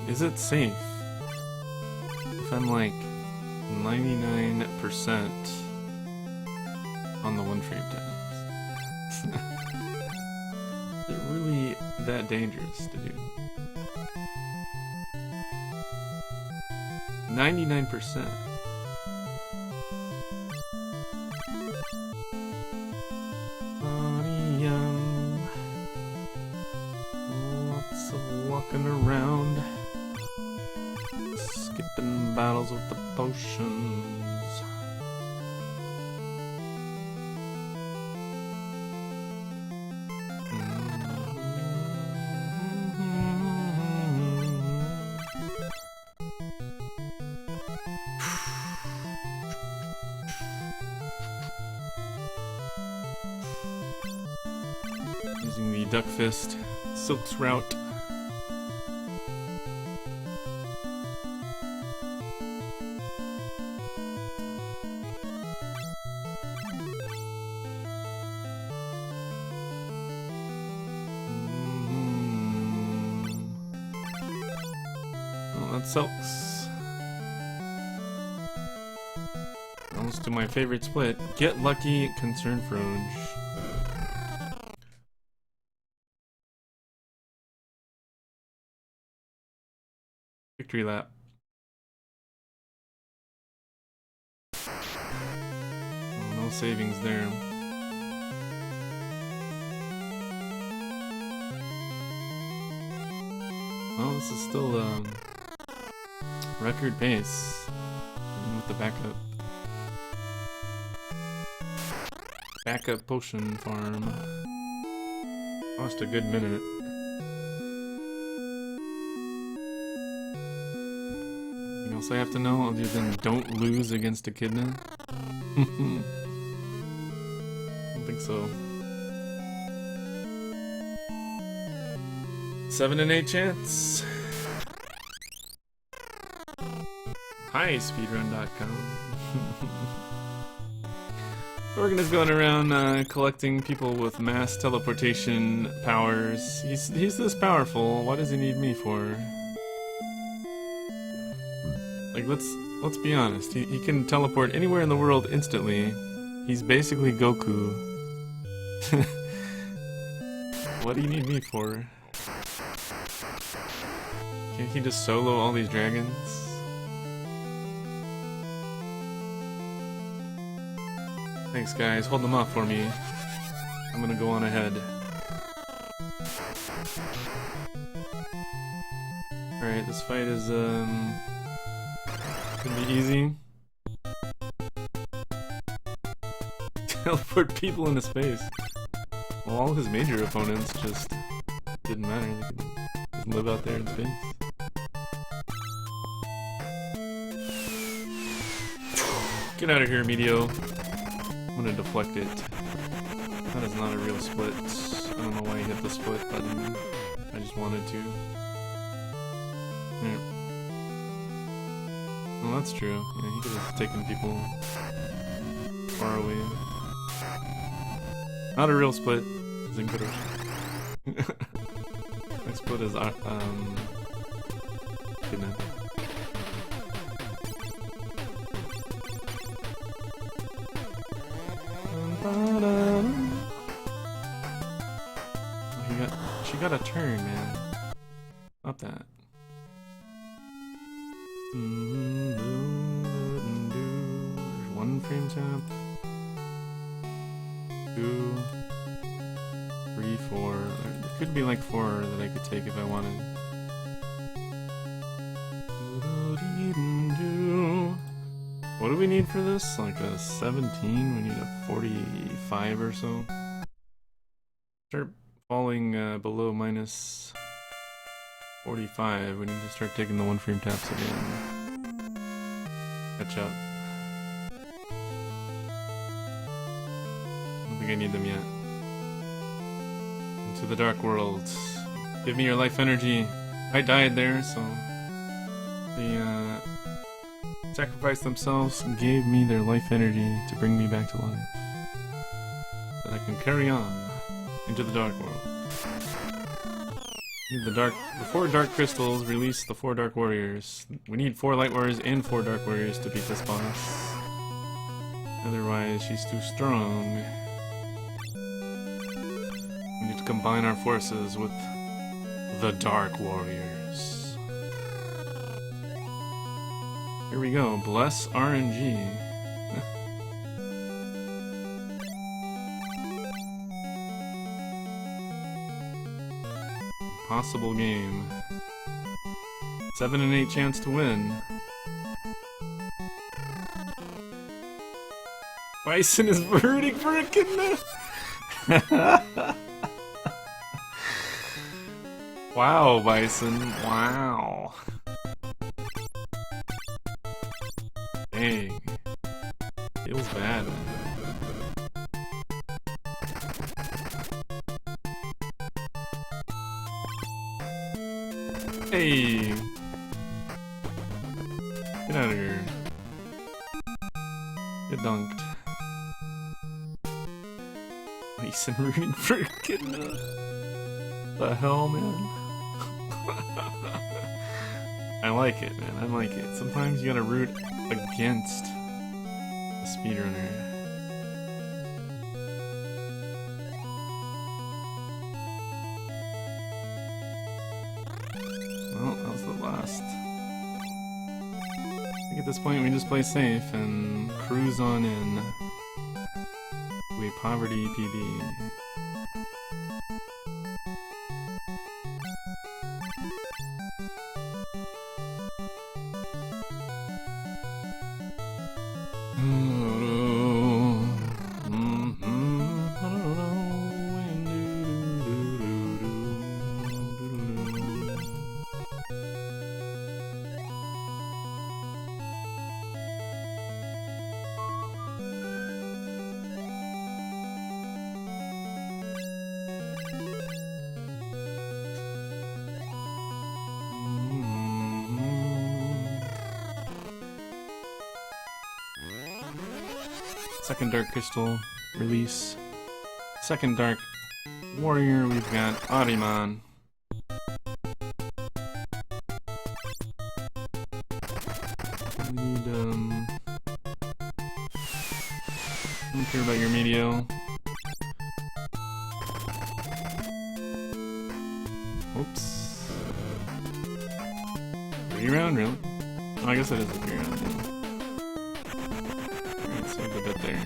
Is it safe if I'm like 99% on the one frame times? Is it really that dangerous to do? 99%. Lots of walking around, skipping battles with the potions. Using the Duck Fist, Silk's Route. Well, that sucks. Almost to my favorite split. Get Lucky, Concern Froge. Victory lap. Oh, no savings there. Well, this is still record pace. Even with the backup. Backup potion farm. Lost a good minute. Anything else I have to know other than don't lose against Echidna? I don't think so. 7 in 8 chance. Hi, speedrun.com. Organ is going around collecting people with mass teleportation powers. He's this powerful. What does he need me for? Like, let's be honest. He can teleport anywhere in the world instantly. He's basically Goku. What do you need me for? Can't he just solo all these dragons? Thanks, guys. Hold them off for me. I'm gonna go on ahead. Alright, this fight is, gonna be easy. Teleport people into space. Well, all his major opponents just didn't matter. They could just live out there in space. Get out of here, Medio. I'm gonna deflect it. That is not a real split. I don't know why he hit the split button. I just wanted to. Yeah. Well, that's true. Yeah, he could have taken people far away. Not a real split. Zinkotoshi. My split is Echidna. She got a turn, man. Not that. There's one frame tap. 2, 3, 4. There could be like 4 that I could take if I wanted. we need for this? Like a 17? We need a 45 or so. Start falling below minus 45. We need to start taking the 1 frame taps again. Catch up. I don't think I need them yet. Into the dark world. Give me your life energy. I died there, so they sacrificed themselves and gave me their life energy to bring me back to life. So that I can carry on into the dark world. The 4 dark crystals release the 4 dark warriors. We need 4 light warriors and 4 dark warriors to beat this boss. Otherwise, she's too strong. We need to combine our forces with the dark warriors. Here we go. Bless RNG. Possible game. 7 and 8 chance to win. Bison is rooting for Echidna. Wow, Bison. Wow. Dang. Feels bad. Hey! Get out of here. Get dunked. Mason rooting for Echidna. The hell, man? I like it, man. I like it. Sometimes you gotta root against a speedrunner. Well, that was the last. I think at this point we just play safe and cruise on in to a poverty PB. Second Dark Crystal release. Second Dark Warrior, we've got Ariman. We need, I don't care about your Medio. Oops. 3 round, really? Oh, I guess it is a 3 round, yeah. Saved a bit there. I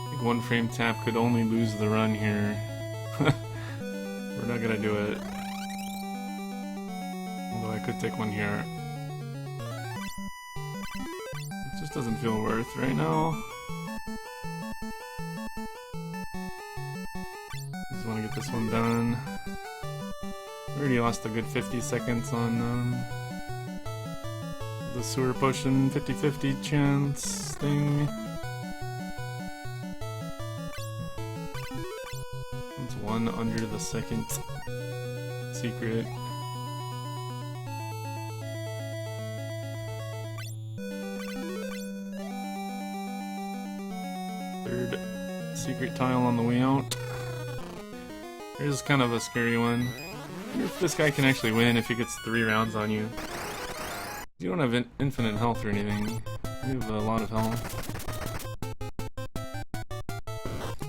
think 1 frame tap could only lose the run here. We're not gonna do it. I could take one here. It just doesn't feel worth right now. Just want to get this one done. We already lost a good 50 seconds on the sewer potion 50-50 chance thing. It's 1 under the second secret. Third secret tile on the way out. Here's kind of a scary one. I wonder if this guy can actually win if he gets 3 rounds on you. You don't have infinite health or anything. You have a lot of health.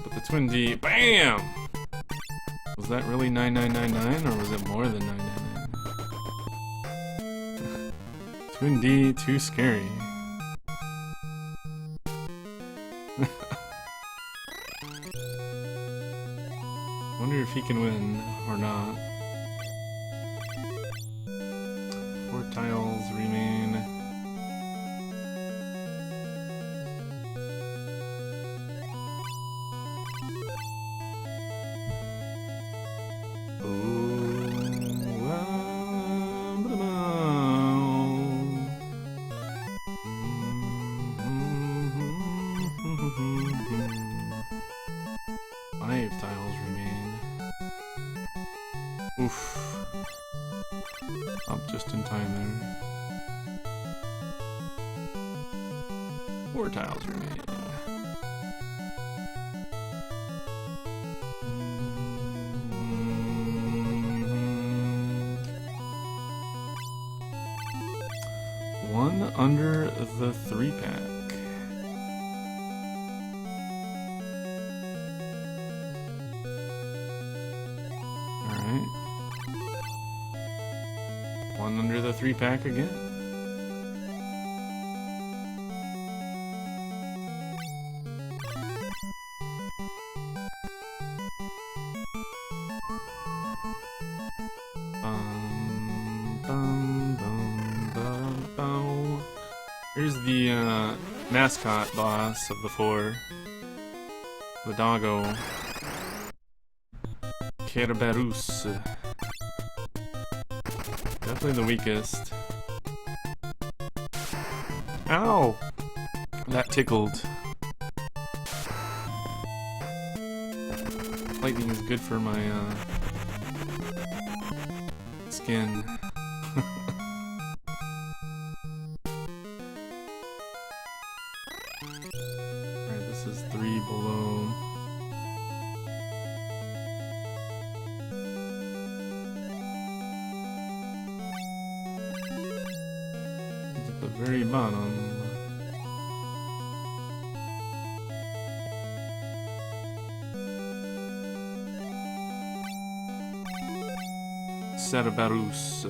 But the Twin D, BAM! Was that really 9999 or was it more than 999? 2D, too scary. Wonder if he can win or not. 4 tiles remain. Oof. Up just in time there. 4 tiles remain. One under the 3-pack. One under the 3-pack again. Here's the mascot boss of the 4. The doggo. Kerberos. Definitely the weakest. Ow! That tickled. Lightning is good for my skin. Alright, this is 3 below. The very bottom. Cerberus.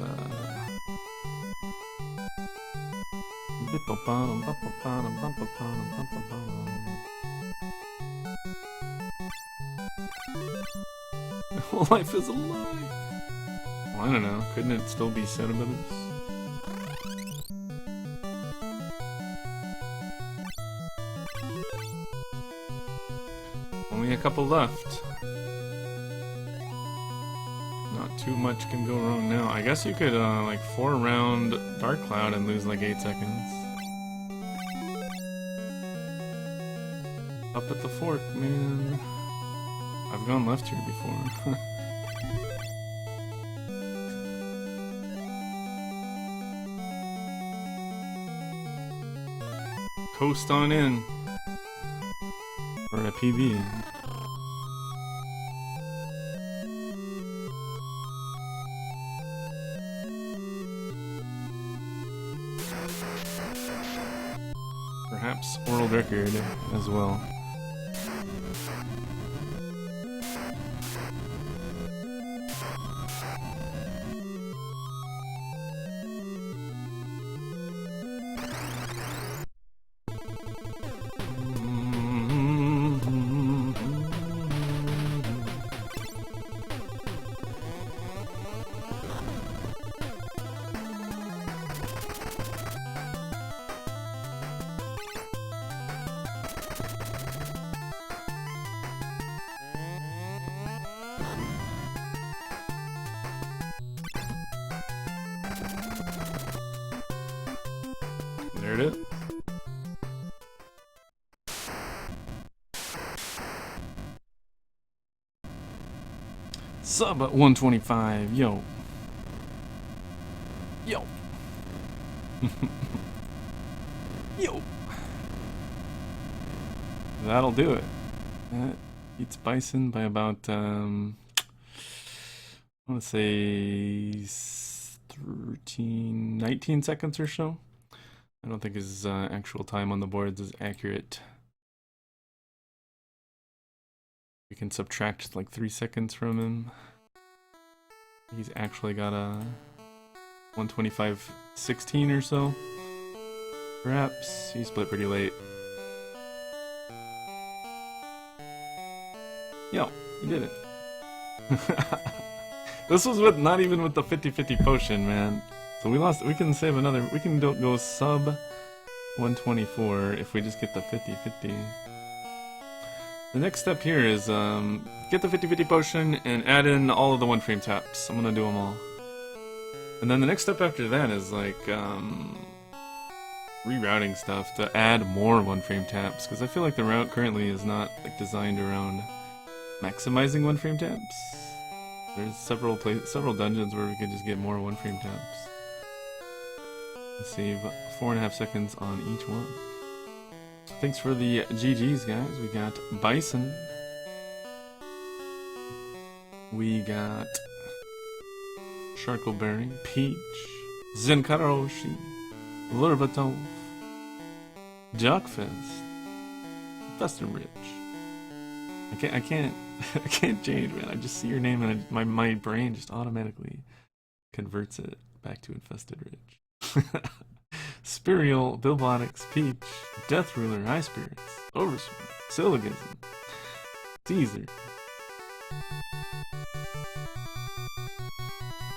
Life is a lie. Well, I don't know. Couldn't it still be Cerberus? Only a couple left. Not too much can go wrong now. I guess you could like 4-round Dark Cloud and lose like 8 seconds. Up at the fork, man. I've gone left here before. Coast on in. For a PB. Perhaps world record as well. There it is. Sub at 125, yo. Yo. Yo. That'll do it. That beats Bison by about, I want to say 19 seconds or so. I don't think his actual time on the boards is accurate. We can subtract like 3 seconds from him. He's actually got a 125.16 or so. Perhaps he split pretty late. Yo, you did it. This was with not even with the 50-50 potion, man. So we lost. We can save another. We can go sub 124 if we just get the 50-50. The next step here is get the 50-50 potion and add in all of the one frame taps. I'm gonna do them all. And then the next step after that is like rerouting stuff to add more one frame taps, because I feel like the route currently is not like designed around maximizing one frame taps. There's several dungeons where we could just get more one frame taps and save 4.5 seconds on each one. Thanks for the GGs, guys. We got Bison. We got Sharkleberry, Peach, Zenkaroshi, Lurbatov, Jockfest, Festerrich. I can't change, man. I just see your name and my brain just automatically converts it back to Infested Ridge. Spirial, Bilbotics, Peach, Death Ruler, High Spirits, Oversword, Syllogism, Caesar,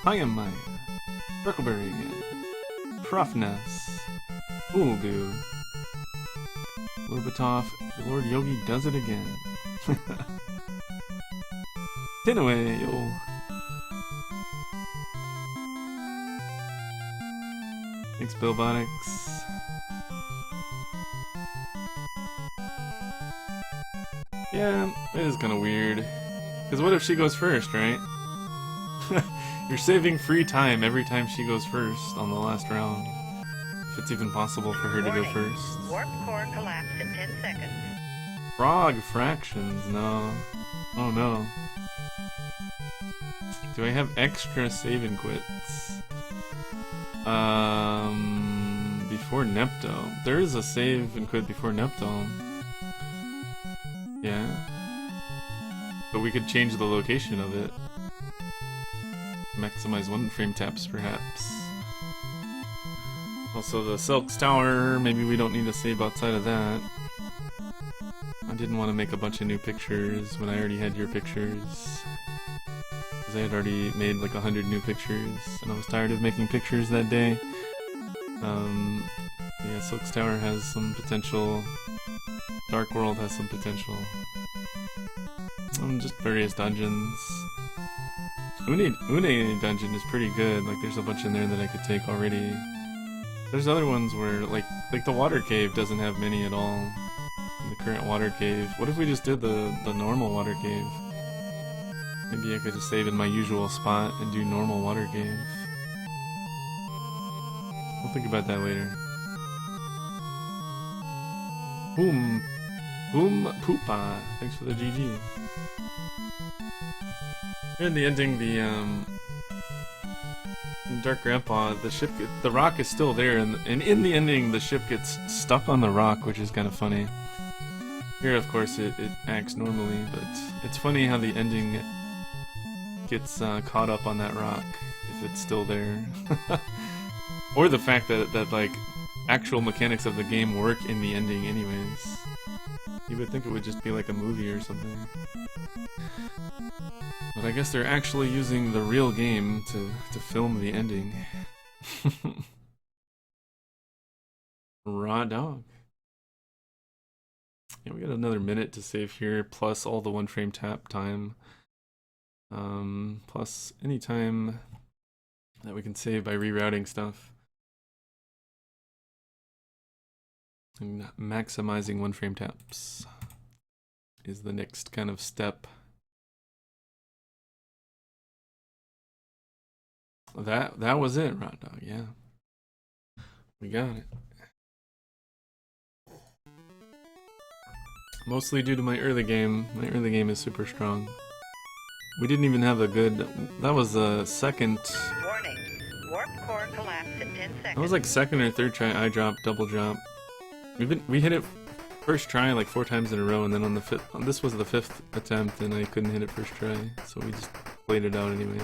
Maya, Freckleberry again, Profness, Ulgu, Lurbatov, Lord Yogi does it again. Tinaway, yo. Thanks, Bilbotics. Yeah, it is kind of weird. Because what if she goes first, right? You're saving free time every time she goes first on the last round. If it's even possible for her to go first.
Warp core collapse in 10 seconds.
Frog fractions, no. Oh no. Do I have extra save and quits? Before Neptune. There is a save and quit before Neptune. Yeah. But we could change the location of it. Maximize one frame taps, perhaps. Also the Silk's Tower, maybe we don't need to save outside of that. I didn't want to make a bunch of new pictures when I already had your pictures. Because I had already made like 100 new pictures, and I was tired of making pictures that day. Yeah, Silk's Tower has some potential. Dark World has some potential. Just various dungeons. Une dungeon is pretty good, like there's a bunch in there that I could take already. There's other ones where, like the Water Cave doesn't have many at all. The current Water Cave. What if we just did the normal Water Cave? Maybe I could just save in my usual spot and do normal Water Cave. We'll think about that later. Boom Poopa. Thanks for the GG. Here in the ending, in Dark Grandpa, the rock is still there, and in the ending, the ship gets stuck on the rock, which is kind of funny. Here, of course, it acts normally, but it's funny how the ending gets caught up on that rock if it's still there, or the fact that like actual mechanics of the game work in the ending, anyways. You would think it would just be like a movie or something. But I guess they're actually using the real game to film the ending. Raw dog. Yeah, we got another minute to save here, plus all the one frame tap time. Plus any time that we can save by rerouting stuff. And maximizing one frame taps is the next kind of step. That was it, Rot Dog, yeah. We got it. Mostly due to my early game. My early game is super strong. We didn't even have a good... That was the second...
Warning. Warp core collapse in 10 seconds.
That was like second or third try I drop, double drop. We hit it first try like 4 times in a row, and then on the fifth, this was the 5th attempt, and I couldn't hit it first try, so we just played it out anyways.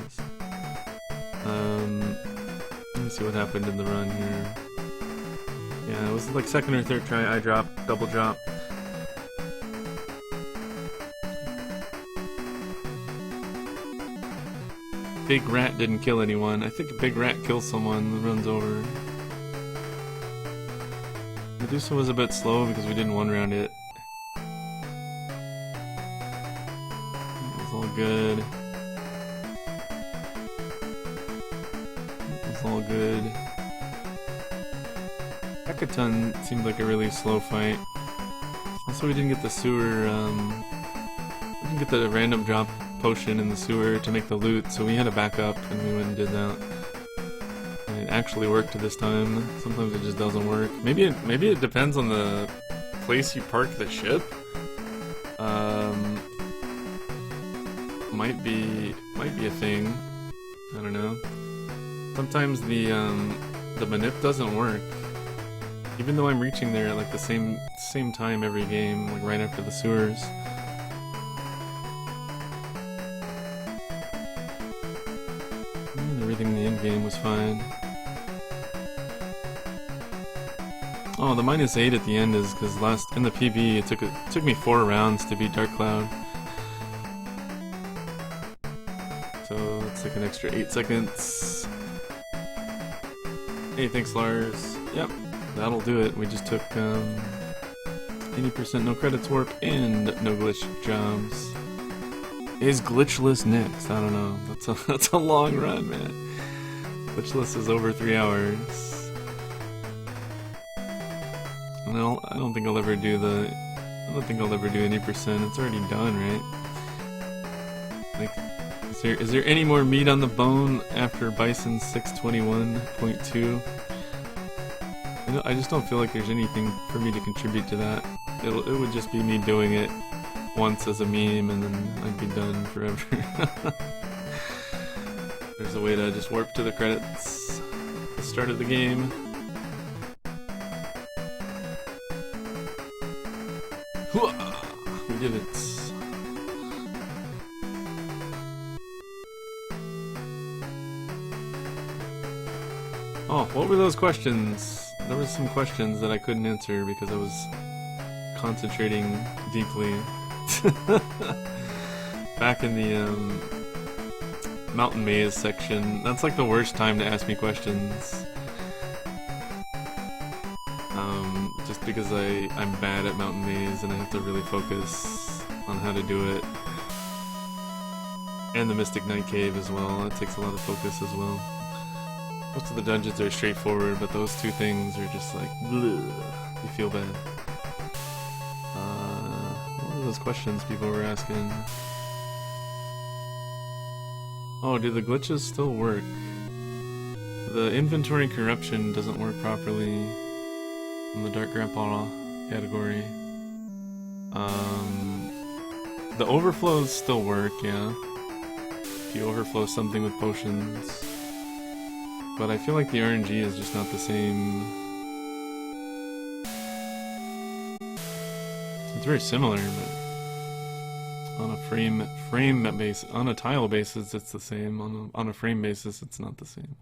Let me see what happened in the run here. Yeah, it was like 2nd or 3rd try. I dropped, double drop. Big Rat didn't kill anyone. I think a Big Rat kills someone, the run's over. Medusa was a bit slow because we didn't 1-round it. It was all good. It was all good. Hekaton seemed like a really slow fight. Also, we didn't get the sewer, we didn't get the random drop potion in the sewer to make the loot, so we had to back up and we went and did that. And it actually worked this time. Sometimes it just doesn't work. Maybe it depends on the place you park the ship. Might be a thing. I don't know. Sometimes the manip doesn't work. Even though I'm reaching there at like the same time every game, like right after the sewers. And everything in the end game was fine. Oh, the -8 at the end is because in the PB it took me 4 rounds to beat Dark Cloud. So it's like an extra 8 seconds. Hey, thanks Lars. Yep. That'll do it. We just took 80% no credits warp and no glitch jobs. Is glitchless next? I don't know. That's a long run, man. Glitchless is over 3 hours. And I don't think I'll ever do 80%. It's already done, right? Like, is there any more meat on the bone after Bison 621.2? I just don't feel like there's anything for me to contribute to that. It would just be me doing it once as a meme, and then I'd be done forever. There's a way to just warp to the credits at the start of the game. We did it. Oh, what were those questions? There was some questions that I couldn't answer because I was concentrating deeply. Back in the Mountain Maze section, that's like the worst time to ask me questions. Just because I'm bad at Mountain Maze and I have to really focus on how to do it. And the Mystic Night Cave as well, it takes a lot of focus as well. Most of the dungeons are straightforward, but those 2 things are just like, bleh, you feel bad. What were those questions people were asking? Oh, do the glitches still work? The inventory corruption doesn't work properly in the Dark Grandpa category. The overflows still work, yeah. If you overflow something with potions. But I feel like the RNG is just not the same. It's very similar, but on a frame base, on a tile basis, it's the same. On a frame basis, it's not the same.